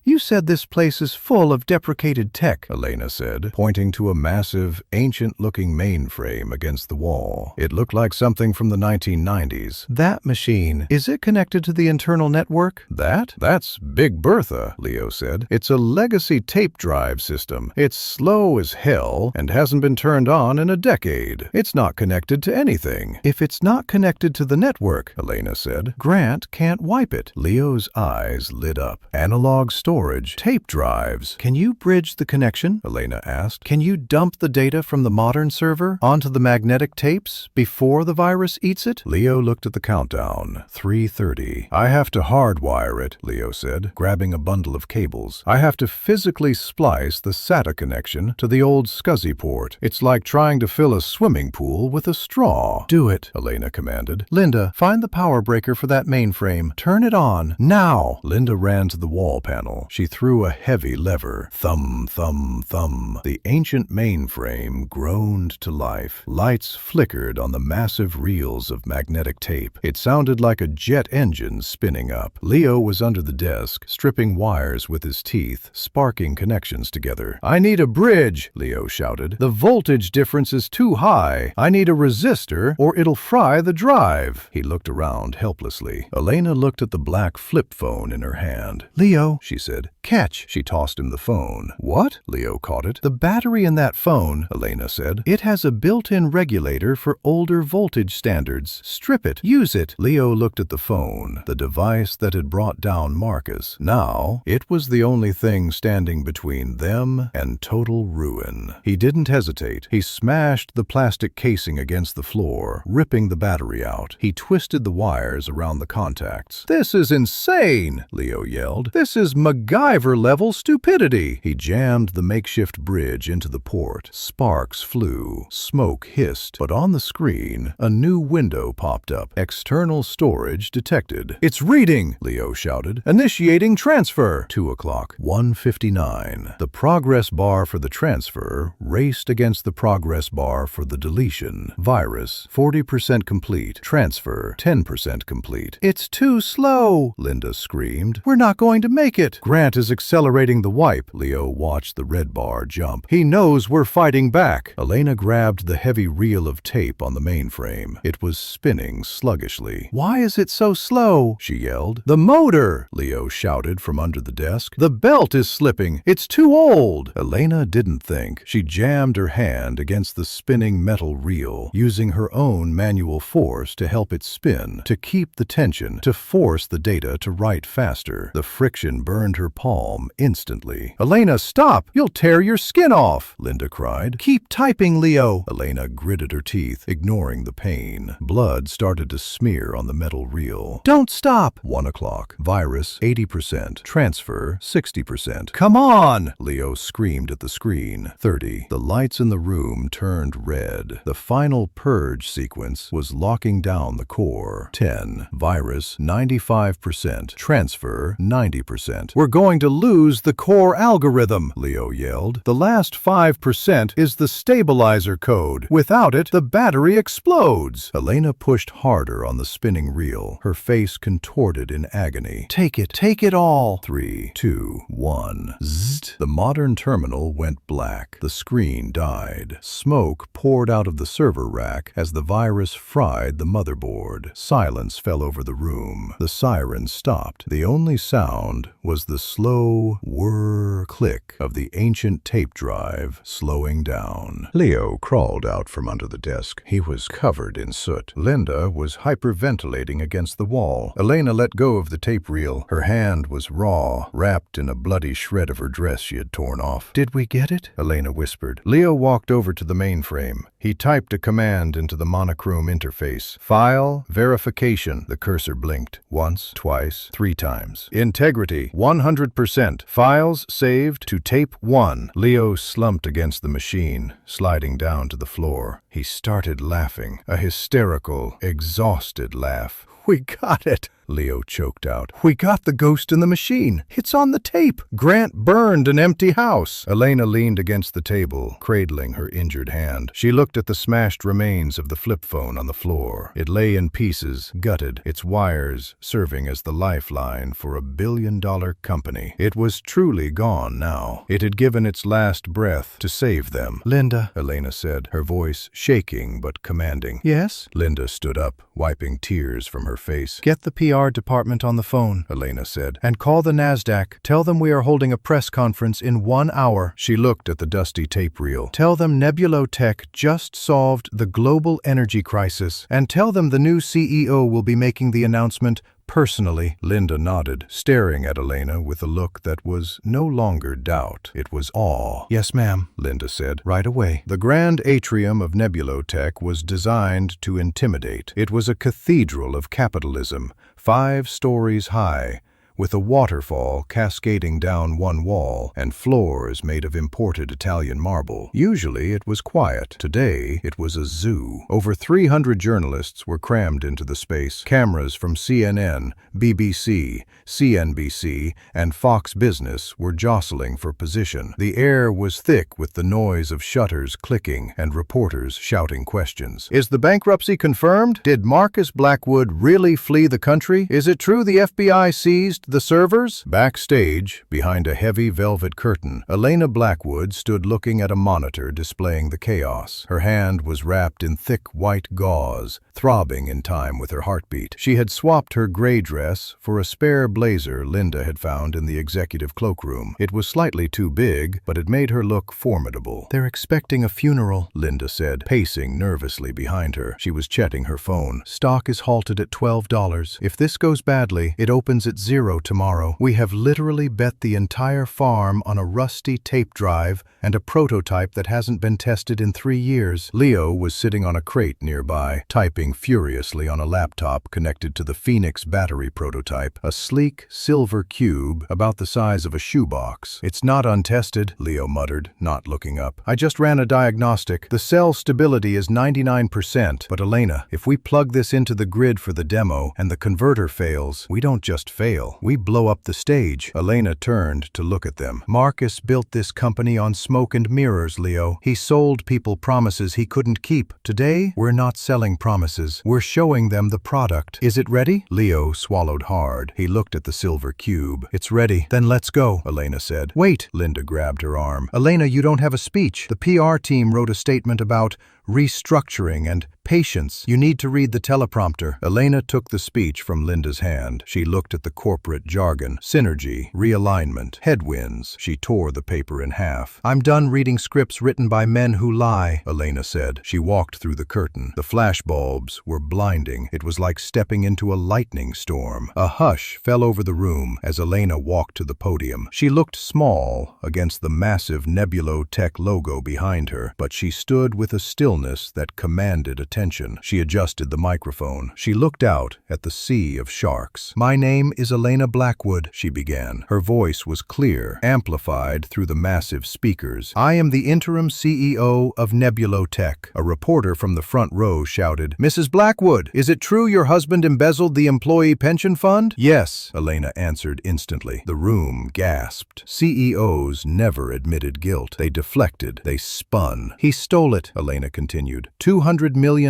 You said this place is full of deprecated tech, Elena said, pointing to a massive, ancient-looking mainframe against the wall. It looked like something from the 1990s. That machine, is it connected to the internal network? That's Big Bertha, Leo said. It's a legacy tape drive system. It's slow as hell and hasn't been turned on in a decade. It's not connected to anything. If it's not connected to the network, Elena said, Grant can't wipe it. Leo's eyes lit up. Analog storage storage. Tape drives. Can you bridge the connection? Elena asked. Can you dump the data from the modern server onto the magnetic tapes before the virus eats it? Leo looked at the countdown. 3:30. I have to hardwire it, Leo said, grabbing a bundle of cables. I have to physically splice the SATA connection to the old SCSI port. It's like trying to fill a swimming pool with a straw. Do it, Elena commanded. Linda, find the power breaker for that mainframe. Turn it on. Now! Linda ran to the wall panel. She threw a heavy lever. Thumb, thumb, thumb. The ancient mainframe groaned to life. Lights flickered on the massive reels of magnetic tape. It sounded like a jet engine spinning up. Leo was under the desk, stripping wires with his teeth, sparking connections together. I need a bridge, Leo shouted. The voltage difference is too high. I need a resistor or it'll fry the drive. He looked around helplessly. Elena looked at the black flip phone in her hand. Leo, she said. Catch. She tossed him the phone. What? Leo caught it. The battery in that phone, Elena said. It has a built-in regulator for older voltage standards. Strip it. Use it. Leo looked at the phone, the device that had brought down Marcus. Now, it was the only thing standing between them and total ruin. He didn't hesitate. He smashed the plastic casing against the floor, ripping the battery out. He twisted the wires around the contacts. This is insane, Leo yelled. This is MacGyver-level stupidity. He jammed the makeshift bridge into the port. Sparks flew. Smoke hissed. But on the screen, a new window popped up. External storage detected. It's reading, Leo shouted. Initiating transfer. 2 o'clock. 1:59. The progress bar for the transfer raced against the progress bar for the deletion. Virus, 40% complete. Transfer, 10% complete. It's too slow, Linda screamed. We're not going to make it. Grant is accelerating the wipe. Leo watched the red bar jump. He knows we're fighting back. Elena grabbed the heavy reel of tape on the mainframe. It was spinning sluggishly. Why is it so slow? She yelled. The motor, Leo shouted from under the desk. The belt is slipping. It's too old. Elena didn't think. She jammed her hand against the spinning metal reel, using her own manual force to help it spin, to keep the tension, to force the data to write faster. The friction burned her palm instantly. Elena, stop! You'll tear your skin off, Linda cried. Keep typing, Leo. Elena gritted her teeth, ignoring the pain. Blood started to smear on the metal reel. Don't stop! 1 o'clock. Virus, 80%. Transfer, 60%. Come on! Leo screamed at the screen. 30. The lights in the room turned red. The final purge sequence was locking down the core. 10. Virus, 95%. Transfer, 90%. We're going to lose the core algorithm, Leo yelled. The last 5% is the stabilizer code. Without it, the battery explodes. Elena pushed harder on the spinning reel, her face contorted in agony. Take it all. 3, 2, 1. Zzzt. The modern terminal went black. The screen died. Smoke poured out of the server rack as the virus fried the motherboard. Silence fell over the room. The siren stopped. The only sound was the slow whir click of the ancient tape drive slowing down. Leo crawled out from under the desk. He was covered in soot. Linda was hyperventilating against the wall. Elena let go of the tape reel. Her hand was raw, wrapped in a bloody shred of her dress she had torn off. Did we get it? Elena whispered. Leo walked over to the mainframe. He typed a command into the monochrome interface. File verification. The cursor blinked. Once, twice, 3 times. Integrity, 100%. Files saved to tape 1. Leo slumped against the machine, sliding down to the floor. He started laughing, a hysterical, exhausted laugh. We got it, Leo choked out. We got the ghost in the machine. It's on the tape. Grant burned an empty house. Elena leaned against the table, cradling her injured hand. She looked at the smashed remains of the flip phone on the floor. It lay in pieces, gutted, its wires serving as the lifeline for a billion-dollar company. It was truly gone now. It had given its last breath to save them. Linda, Elena said, her voice shaking but commanding. Yes? Linda stood up, wiping tears from her face. Get the PR department on the phone, Elena said, and call the NASDAQ. Tell them we are holding a press conference in 1 hour. She looked at the dusty tape reel. Tell them Nebulotech just solved the global energy crisis, and tell them the new CEO will be making the announcement personally." Linda nodded, staring at Elena with a look that was no longer doubt. It was awe. "Yes, ma'am," Linda said, "right away." The grand atrium of Nebulotech was designed to intimidate. It was a cathedral of capitalism, 5 stories high, with a waterfall cascading down one wall and floors made of imported Italian marble. Usually it was quiet. Today it was a zoo. Over 300 journalists were crammed into the space. Cameras from CNN, BBC, CNBC, and Fox Business were jostling for position. The air was thick with the noise of shutters clicking and reporters shouting questions. "Is the bankruptcy confirmed? Did Marcus Blackwood really flee the country? Is it true the FBI seized the servers?" Backstage, behind a heavy velvet curtain, Elena Blackwood stood looking at a monitor displaying the chaos. Her hand was wrapped in thick white gauze, throbbing in time with her heartbeat. She had swapped her gray dress for a spare blazer Linda had found in the executive cloakroom. It was slightly too big, but it made her look formidable. "They're expecting a funeral," Linda said, pacing nervously behind her. She was checking her phone. "Stock is halted at $12. If this goes badly, it opens at 0 tomorrow. We have literally bet the entire farm on a rusty tape drive and a prototype that hasn't been tested in 3 years." Leo was sitting on a crate nearby, typing furiously on a laptop connected to the Phoenix battery prototype, a sleek silver cube about the size of a shoebox. "It's not untested," Leo muttered, not looking up. "I just ran a diagnostic. The cell stability is 99%. But Elena, if we plug this into the grid for the demo and the converter fails, we don't just fail. We blow up the stage." Elena turned to look at them. "Marcus built this company on smoke and mirrors, Leo. He sold people promises he couldn't keep. Today, we're not selling promises. We're showing them the product. Is it ready?" Leo swallowed hard. He looked at the silver cube. "It's ready." "Then let's go," Elena said. "Wait." Linda grabbed her arm. "Elena, you don't have a speech. The PR team wrote a statement about restructuring and patience. You need to read the teleprompter." Elena took the speech from Linda's hand. She looked at the corporate jargon. Synergy, realignment, headwinds. She tore the paper in half. "I'm done reading scripts written by men who lie," Elena said. She walked through the curtain. The flashbulbs were blinding. It was like stepping into a lightning storm. A hush fell over the room as Elena walked to the podium. She looked small against the massive Nebulotech logo behind her, but she stood with a stillness that commanded attention. She adjusted the microphone. She looked out at the sea of sharks. "My name is Elena Blackwood," she began. Her voice was clear, amplified through the massive speakers. "I am the interim CEO of Nebulotech." A reporter from the front row shouted, "Mrs. Blackwood, is it true your husband embezzled the employee pension fund?" "Yes," Elena answered instantly. The room gasped. CEOs never admitted guilt. They deflected. They spun. "He stole it," Elena continued. $200 million.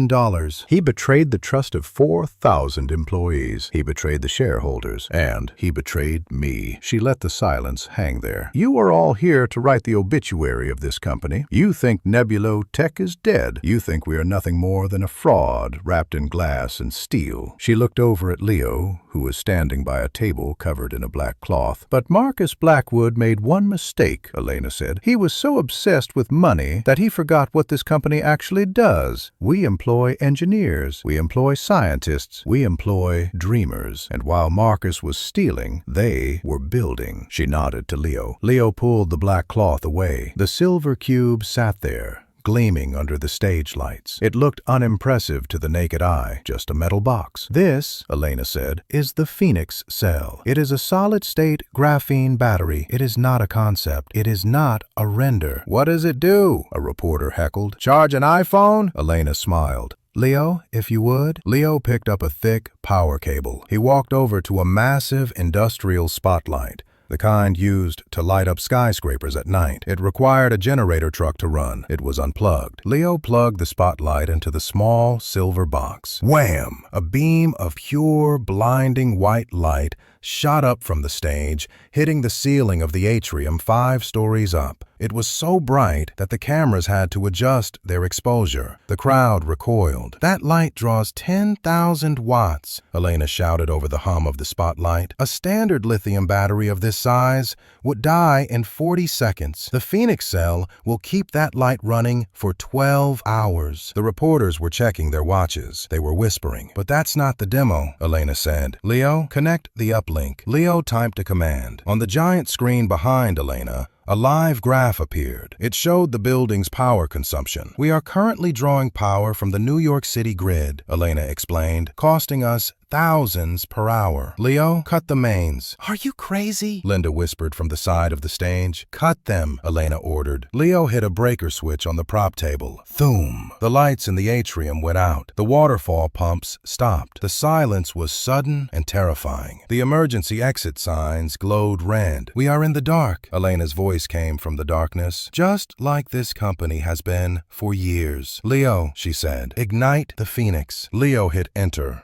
He betrayed the trust of 4,000 employees. He betrayed the shareholders. And he betrayed me. She let the silence hang there. "You are all here to write the obituary of this company. You think Nebulotech is dead. You think we are nothing more than a fraud wrapped in glass and steel." She looked over at Leo, who was standing by a table covered in a black cloth. "But Marcus Blackwood made one mistake," Elena said. "He was so obsessed with money that he forgot what this company actually does. We employ engineers. We employ scientists. We employ dreamers. And while Marcus was stealing, they were building." She nodded to Leo. Leo pulled the black cloth away. The silver cube sat there, gleaming under the stage lights. It looked unimpressive to the naked eye, just a metal box. "This," Elena said, "is the Phoenix cell. It is a solid-state graphene battery. It is not a concept. It is not a render." "What does it do?" a reporter heckled. "Charge an iPhone?" Elena smiled. "Leo, if you would." Leo picked up a thick power cable. He walked over to a massive industrial spotlight, the kind used to light up skyscrapers at night. It required a generator truck to run. It was unplugged. Leo plugged the spotlight into the small silver box. Wham! A beam of pure, blinding white light shot up from the stage, hitting the ceiling of the atrium 5 stories up. It was so bright that the cameras had to adjust their exposure. The crowd recoiled. "That light draws 10,000 watts, Elena shouted over the hum of the spotlight. "A standard lithium battery of this size would die in 40 seconds. The Phoenix cell will keep that light running for 12 hours. The reporters were checking their watches. They were whispering. "But that's not the demo," Elena said. "Leo, connect the uplink." Leo typed a command. On the giant screen behind Elena, a live graph appeared. It showed the building's power consumption. "We are currently drawing power from the New York City grid," Elena explained, "costing us thousands per hour. Leo, cut the mains." "Are you crazy?" Linda whispered from the side of the stage. "Cut them," Elena ordered. Leo hit a breaker switch on the prop table. Thoom. The lights in the atrium went out. The waterfall pumps stopped. The silence was sudden and terrifying. The emergency exit signs glowed red. "We are in the dark," Elena's voice came from the darkness. "Just like this company has been for years." "Leo," she said, "ignite the Phoenix." Leo hit enter.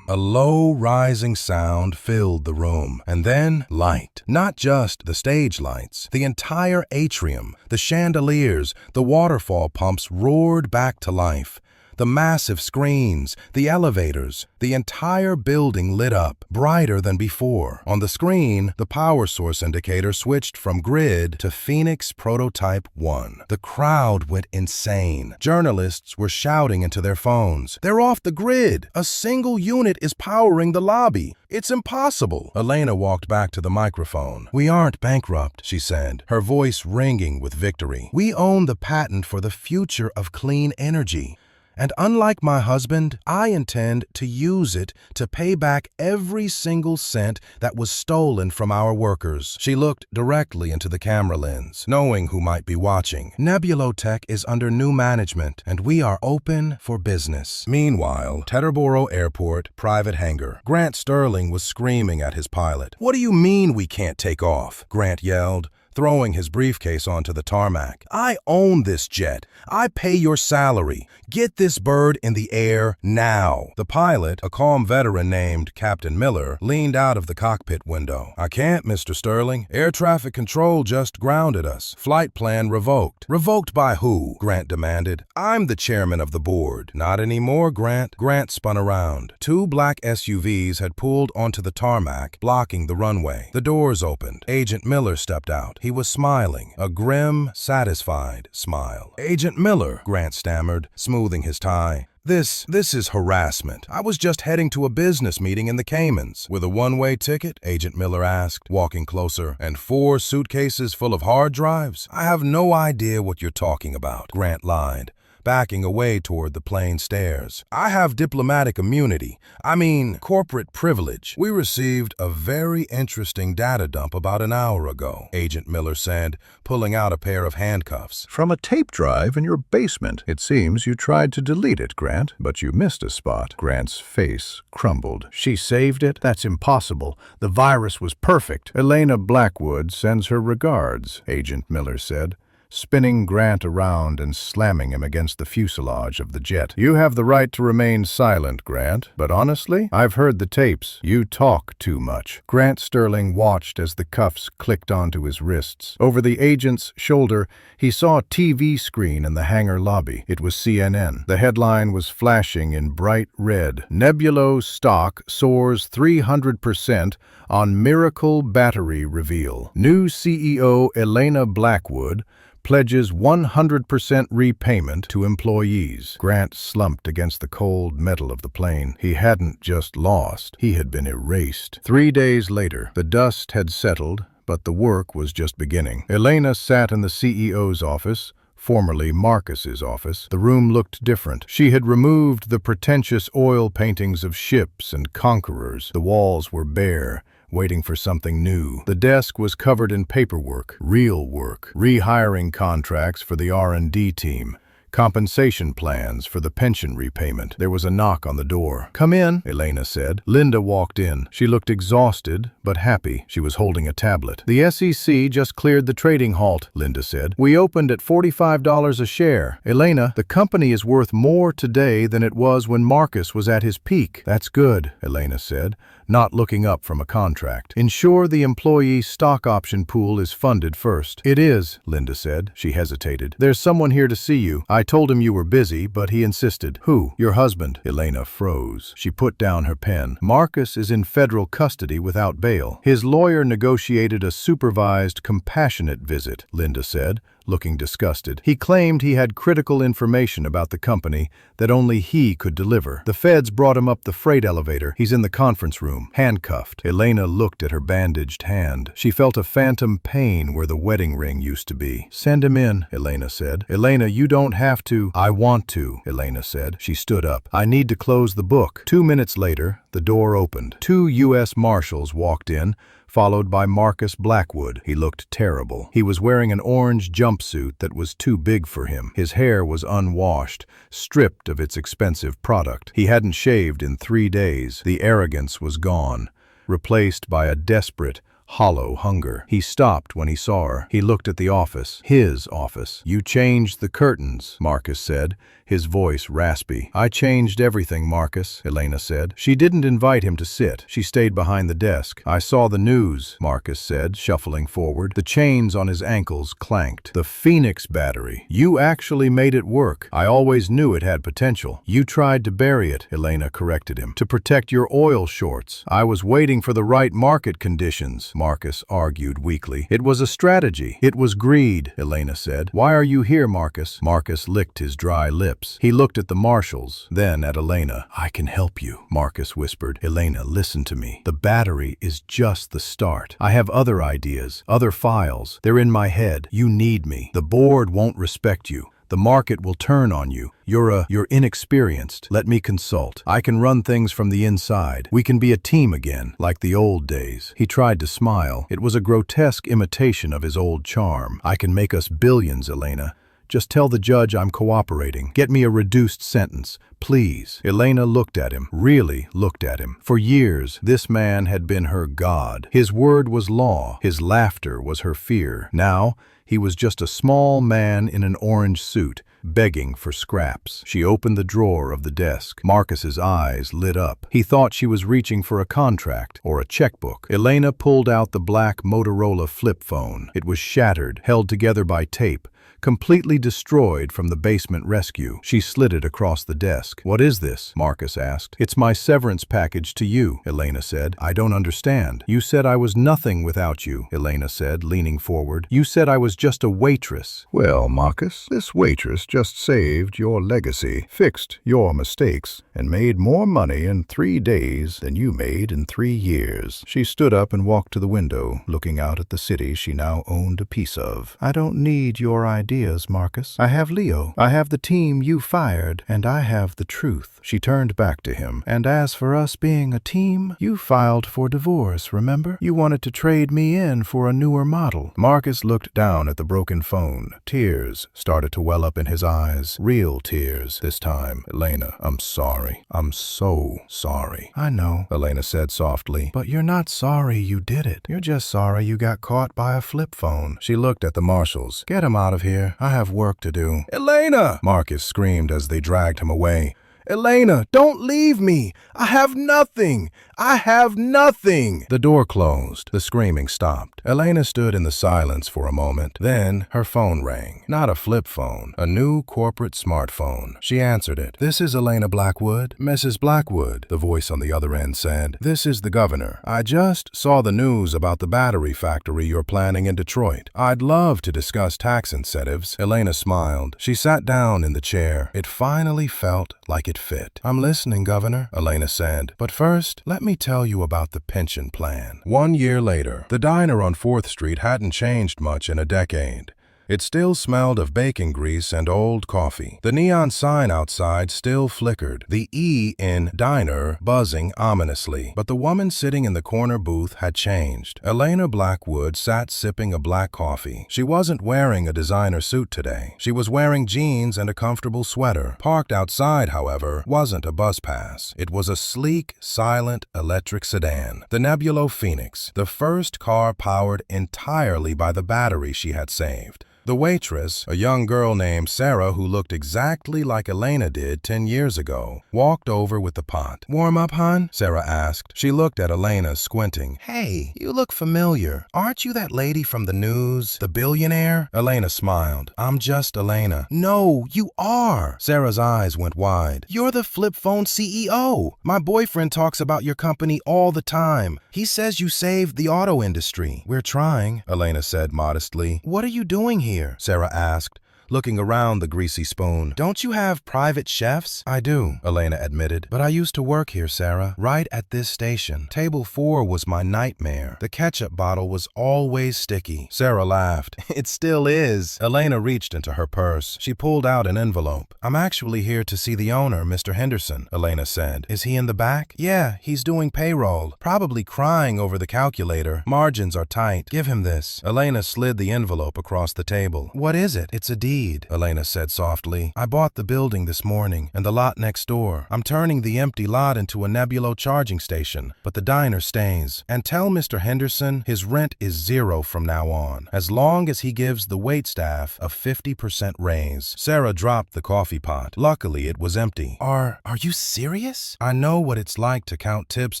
A low rising sound filled the room, and then light. Not just the stage lights. The entire atrium, the chandeliers, the waterfall pumps roared back to life. The massive screens, the elevators, the entire building lit up, brighter than before. On the screen, the power source indicator switched from grid to Phoenix Prototype 1. The crowd went insane. Journalists were shouting into their phones. "They're off the grid! A single unit is powering the lobby! It's impossible!" Elena walked back to the microphone. "We aren't bankrupt," she said, her voice ringing with victory. "We own the patent for the future of clean energy. And unlike my husband, I intend to use it to pay back every single cent that was stolen from our workers." She looked directly into the camera lens, knowing who might be watching. "Nebulotech is under new management, and we are open for business." Meanwhile, Teterboro Airport, private hangar. Grant Sterling was screaming at his pilot. "What do you mean we can't take off?" Grant yelled, throwing his briefcase onto the tarmac. "I own this jet. I pay your salary. Get this bird in the air now." The pilot, a calm veteran named Captain Miller, leaned out of the cockpit window. "I can't, Mr. Sterling. Air traffic control just grounded us. Flight plan revoked." "Revoked by who?" Grant demanded. "I'm the chairman of the board." "Not anymore, Grant." Grant spun around. 2 black SUVs had pulled onto the tarmac, blocking the runway. The doors opened. Agent Miller stepped out. He was smiling, a grim, satisfied smile. "Agent Miller," Grant stammered, smoothing his tie. This is harassment. I was just heading to a business meeting in the Caymans." "With a one-way ticket?" Agent Miller asked, walking closer. "And 4 suitcases full of hard drives?" "I have no idea what you're talking about," Grant lied, backing away toward the plane stairs. "I have diplomatic immunity. I mean, corporate privilege. We received a very interesting data dump about an hour ago," Agent Miller said, pulling out a pair of handcuffs. "From a tape drive in your basement. It seems you tried to delete it, Grant, but you missed a spot." Grant's face crumbled. "She saved it? That's impossible. The virus was perfect." "Elena Blackwood sends her regards," Agent Miller said, spinning Grant around and slamming him against the fuselage of the jet. "You have the right to remain silent, Grant, but honestly, I've heard the tapes. You talk too much." Grant Sterling watched as the cuffs clicked onto his wrists. Over the agent's shoulder, he saw a TV screen in the hangar lobby. It was CNN. The headline was flashing in bright red. "Nebulo stock soars 300% on miracle battery reveal. New CEO Elena Blackwood pledges 100% repayment to employees." Grant slumped against the cold metal of the plane. He hadn't just lost, he had been erased. 3 days later, the dust had settled, but the work was just beginning. Elena sat in the CEO's office, formerly Marcus's office. The room looked different. She had removed the pretentious oil paintings of ships and conquerors. The walls were bare, waiting for something new. The desk was covered in paperwork, real work, rehiring contracts for the R&D team, compensation plans for the pension repayment. There was a knock on the door. "Come in," Elena said. Linda walked in. She looked exhausted, but happy. She was holding a tablet. "The SEC just cleared the trading halt," Linda said. "We opened at $45 a share. Elena, the company is worth more today than it was when Marcus was at his peak." "That's good," Elena said, not looking up from a contract. Ensure the employee stock option pool is funded first. It is, Linda said. She hesitated. There's someone here to see you. I told him you were busy, but he insisted. Who? Your husband. Elena froze. She put down her pen. Marcus is in federal custody without bail. His lawyer negotiated a supervised, compassionate visit, Linda said, looking disgusted. He claimed he had critical information about the company that only he could deliver. The feds brought him up the freight elevator. He's in the conference room, handcuffed. Elena looked at her bandaged hand. She felt a phantom pain where the wedding ring used to be. Send him in, Elena said. Elena, you don't have to. I want to, Elena said. She stood up. I need to close the book. 2 minutes later, the door opened. 2 U.S. Marshals walked in, followed by Marcus Blackwood. He looked terrible. He was wearing an orange jumpsuit that was too big for him. His hair was unwashed, stripped of its expensive product. He hadn't shaved in 3 days. The arrogance was gone, replaced by a desperate, hollow hunger. He stopped when he saw her. He looked at the office. His office. You changed the curtains, Marcus said, his voice raspy. I changed everything, Marcus, Elena said. She didn't invite him to sit. She stayed behind the desk. I saw the news, Marcus said, shuffling forward. The chains on his ankles clanked. The Phoenix battery. You actually made it work. I always knew it had potential. You tried to bury it, Elena corrected him, to protect your oil shorts. I was waiting for the right market conditions, Marcus argued weakly. It was a strategy. It was greed, Elena said. Why are you here, Marcus? Marcus licked his dry lips. He looked at the marshals, then at Elena. I can help you, Marcus whispered. Elena, listen to me. The battery is just the start. I have other ideas, other files. They're in my head. You need me. The board won't respect you. The market will turn on you. You're inexperienced. Let me consult. I can run things from the inside. We can be a team again, like the old days. He tried to smile. It was a grotesque imitation of his old charm. I can make us billions, Elena. Just tell the judge I'm cooperating. Get me a reduced sentence, please. Elena looked at him, really looked at him. For years, this man had been her god. His word was law. His laughter was her fear. Now, he was just a small man in an orange suit, begging for scraps. She opened the drawer of the desk. Marcus's eyes lit up. He thought she was reaching for a contract or a checkbook. Elena pulled out the black Motorola flip phone. It was shattered, held together by tape, completely destroyed from the basement rescue. She slid it across the desk. What is this? Marcus asked. It's my severance package to you, Elena said. I don't understand. You said I was nothing without you, Elena said, leaning forward. You said I was just a waitress. Well, Marcus, this waitress just saved your legacy, fixed your mistakes, and made more money in 3 days than you made in 3 years. She stood up and walked to the window, looking out at the city she now owned a piece of. I don't need your ideas, Marcus. I have Leo. I have the team you fired, and I have the truth. She turned back to him. And as for us being a team, you filed for divorce, remember? You wanted to trade me in for a newer model. Marcus looked down at the broken phone. Tears started to well up in his eyes. Real tears this time. Elena, I'm sorry. I'm so sorry. I know, Elena said softly, but you're not sorry you did it. You're just sorry you got caught by a flip phone. She looked at the marshals. Get him out of here. I have work to do. Elena! Marcus screamed as they dragged him away. Elena, don't leave me! I have nothing! I have nothing! The door closed. The screaming stopped. Elena stood in the silence for a moment. Then her phone rang. Not a flip phone, a new corporate smartphone. She answered it. This is Elena Blackwood. Mrs. Blackwood, the voice on the other end said. This is the governor. I just saw the news about the battery factory you're planning in Detroit. I'd love to discuss tax incentives. Elena smiled. She sat down in the chair. It finally felt like it fit. I'm listening, Governor, Elena said. But first, let me tell you about the pension plan. 1 year later, the diner on 4th Street hadn't changed much in a decade. It still smelled of bacon grease and old coffee. The neon sign outside still flickered, the E in diner buzzing ominously. But the woman sitting in the corner booth had changed. Elena Blackwood sat sipping a black coffee. She wasn't wearing a designer suit today. She was wearing jeans and a comfortable sweater. Parked outside, however, wasn't a bus pass. It was a sleek, silent, electric sedan. The Nebulo Phoenix, the first car powered entirely by the battery she had saved. The waitress, a young girl named Sarah who looked exactly like Elena did 10 years ago, walked over with the pot. "Warm up, hon?" Sarah asked. She looked at Elena, squinting. "Hey, you look familiar. Aren't you that lady from the news, the billionaire?" Elena smiled. "I'm just Elena." "No, you are." Sarah's eyes went wide. "You're the flip phone CEO. My boyfriend talks about your company all the time. He says you saved the auto industry." "We're trying," Elena said modestly. "What are you doing here?" Sarah asked, looking around the greasy spoon. "Don't you have private chefs?" "I do," Elena admitted. "But I used to work here, Sarah, right at this station. Table 4 was my nightmare. The ketchup bottle was always sticky." Sarah laughed. "It still is." Elena reached into her purse. She pulled out an envelope. "I'm actually here to see the owner, Mr. Henderson," Elena said. "Is he in the back?" "Yeah, he's doing payroll. Probably crying over the calculator. Margins are tight. Give him this." Elena slid the envelope across the table. "What is it?" "It's a deed," Elena said softly. "I bought the building this morning and the lot next door. I'm turning the empty lot into a Nebulo charging station, but the diner stays. And tell Mr. Henderson his rent is 0 from now on, as long as he gives the waitstaff a 50% raise." Sarah dropped the coffee pot. Luckily, it was empty. Are you serious?" "I know what it's like to count tips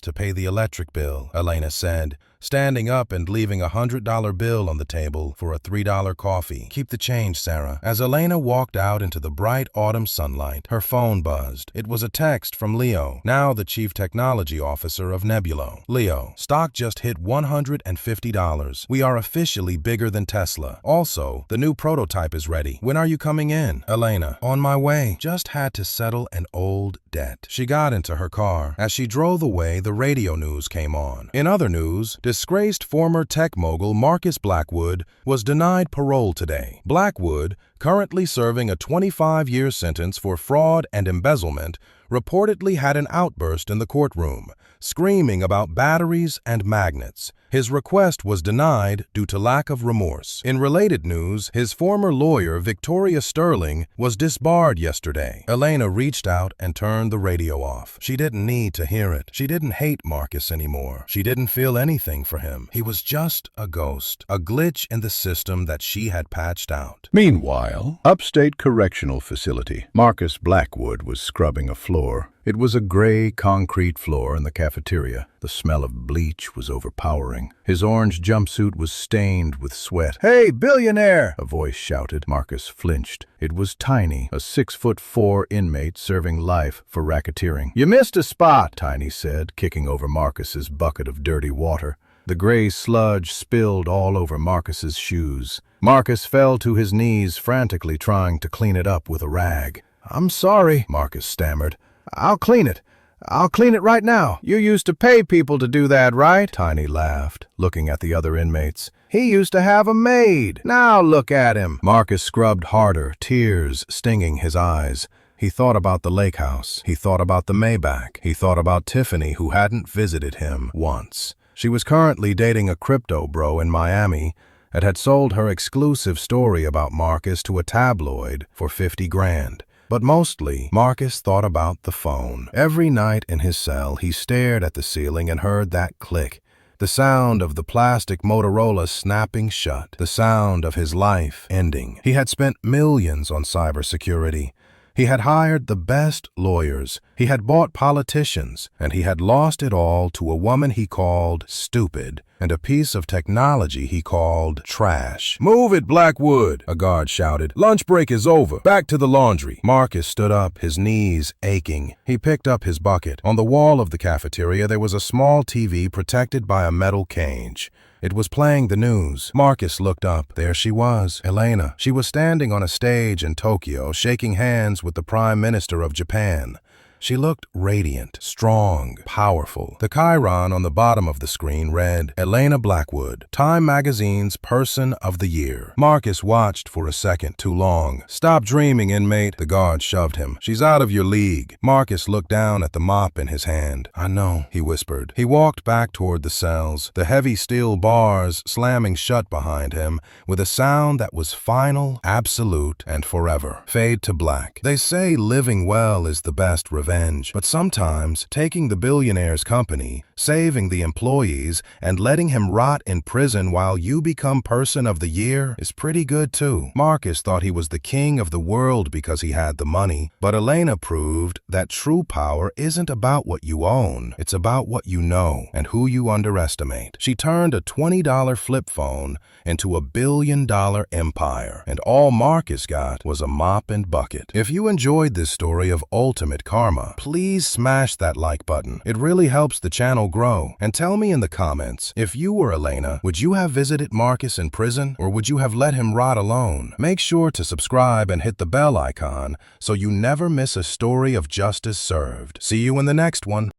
to pay the electric bill," Elena said, standing up and leaving a $100 bill on the table for a $3 coffee. "Keep the change, Sarah." As Elena walked out into the bright autumn sunlight, her phone buzzed. It was a text from Leo, now the chief technology officer of Nebulo. "Leo, stock just hit $150. We are officially bigger than Tesla. Also, the new prototype is ready. When are you coming in?" "Elena, on my way. Just had to settle an old debt." She got into her car. As she drove away, the radio news came on. In other news, disgraced former tech mogul Marcus Blackwood was denied parole today. Blackwood, currently serving a 25-year sentence for fraud and embezzlement, reportedly had an outburst in the courtroom, screaming about batteries and magnets. His request was denied due to lack of remorse. In related news, his former lawyer, Victoria Sterling, was disbarred yesterday. Elena reached out and turned the radio off. She didn't need to hear it. She didn't hate Marcus anymore. She didn't feel anything for him. He was just a ghost, a glitch in the system that she had patched out. Meanwhile, upstate correctional facility. Marcus Blackwood was scrubbing a floor. It was a gray concrete floor in the cafeteria. The smell of bleach was overpowering. His orange jumpsuit was stained with sweat. "Hey, billionaire!" a voice shouted. Marcus flinched. It was Tiny, a 6'4" inmate serving life for racketeering. "You missed a spot," Tiny said, kicking over Marcus's bucket of dirty water. The gray sludge spilled all over Marcus's shoes. Marcus fell to his knees, frantically trying to clean it up with a rag. "I'm sorry," Marcus stammered. I'll clean it right now." "You used to pay people to do that, right?" Tiny laughed, looking at the other inmates. "He used to have a maid. Now look at him." Marcus scrubbed harder, tears stinging his eyes. He thought about the lake house. He thought about the Maybach. He thought about Tiffany, who hadn't visited him once. She was currently dating a crypto bro in Miami and had sold her exclusive story about Marcus to a tabloid for 50 grand. But mostly, Marcus thought about the phone. Every night in his cell, he stared at the ceiling and heard that click. The sound of the plastic Motorola snapping shut. The sound of his life ending. He had spent millions on cybersecurity. He had hired the best lawyers. He had bought politicians. And he had lost it all to a woman he called stupid and a piece of technology he called trash. "Move it, Blackwood," a guard shouted. "Lunch break is over. Back to the laundry." Marcus stood up, his knees aching. He picked up his bucket. On the wall of the cafeteria, there was a small TV protected by a metal cage. It was playing the news. Marcus looked up. There she was, Elena. She was standing on a stage in Tokyo, shaking hands with the Prime Minister of Japan. She looked radiant, strong, powerful. The chyron on the bottom of the screen read, "Elena Blackwood, Time Magazine's Person of the Year." Marcus watched for a second too long. "Stop dreaming, inmate." The guard shoved him. "She's out of your league." Marcus looked down at the mop in his hand. "I know," he whispered. He walked back toward the cells, the heavy steel bars slamming shut behind him with a sound that was final, absolute, and forever. Fade to black. They say living well is the best revenge. revenge. But sometimes, taking the billionaire's company, saving the employees, and letting him rot in prison while you become Person of the Year is pretty good too. Marcus thought he was the king of the world because he had the money, but Elena proved that true power isn't about what you own, it's about what you know and who you underestimate. She turned a $20 flip phone into $1 billion empire, and all Marcus got was a mop and bucket. If you enjoyed this story of ultimate karma, please smash that like button. It really helps the channel grow. And tell me in the comments, if you were Elena, would you have visited Marcus in prison, or would you have let him rot alone? Make sure to subscribe and hit the bell icon so you never miss a story of justice served. See you in the next one.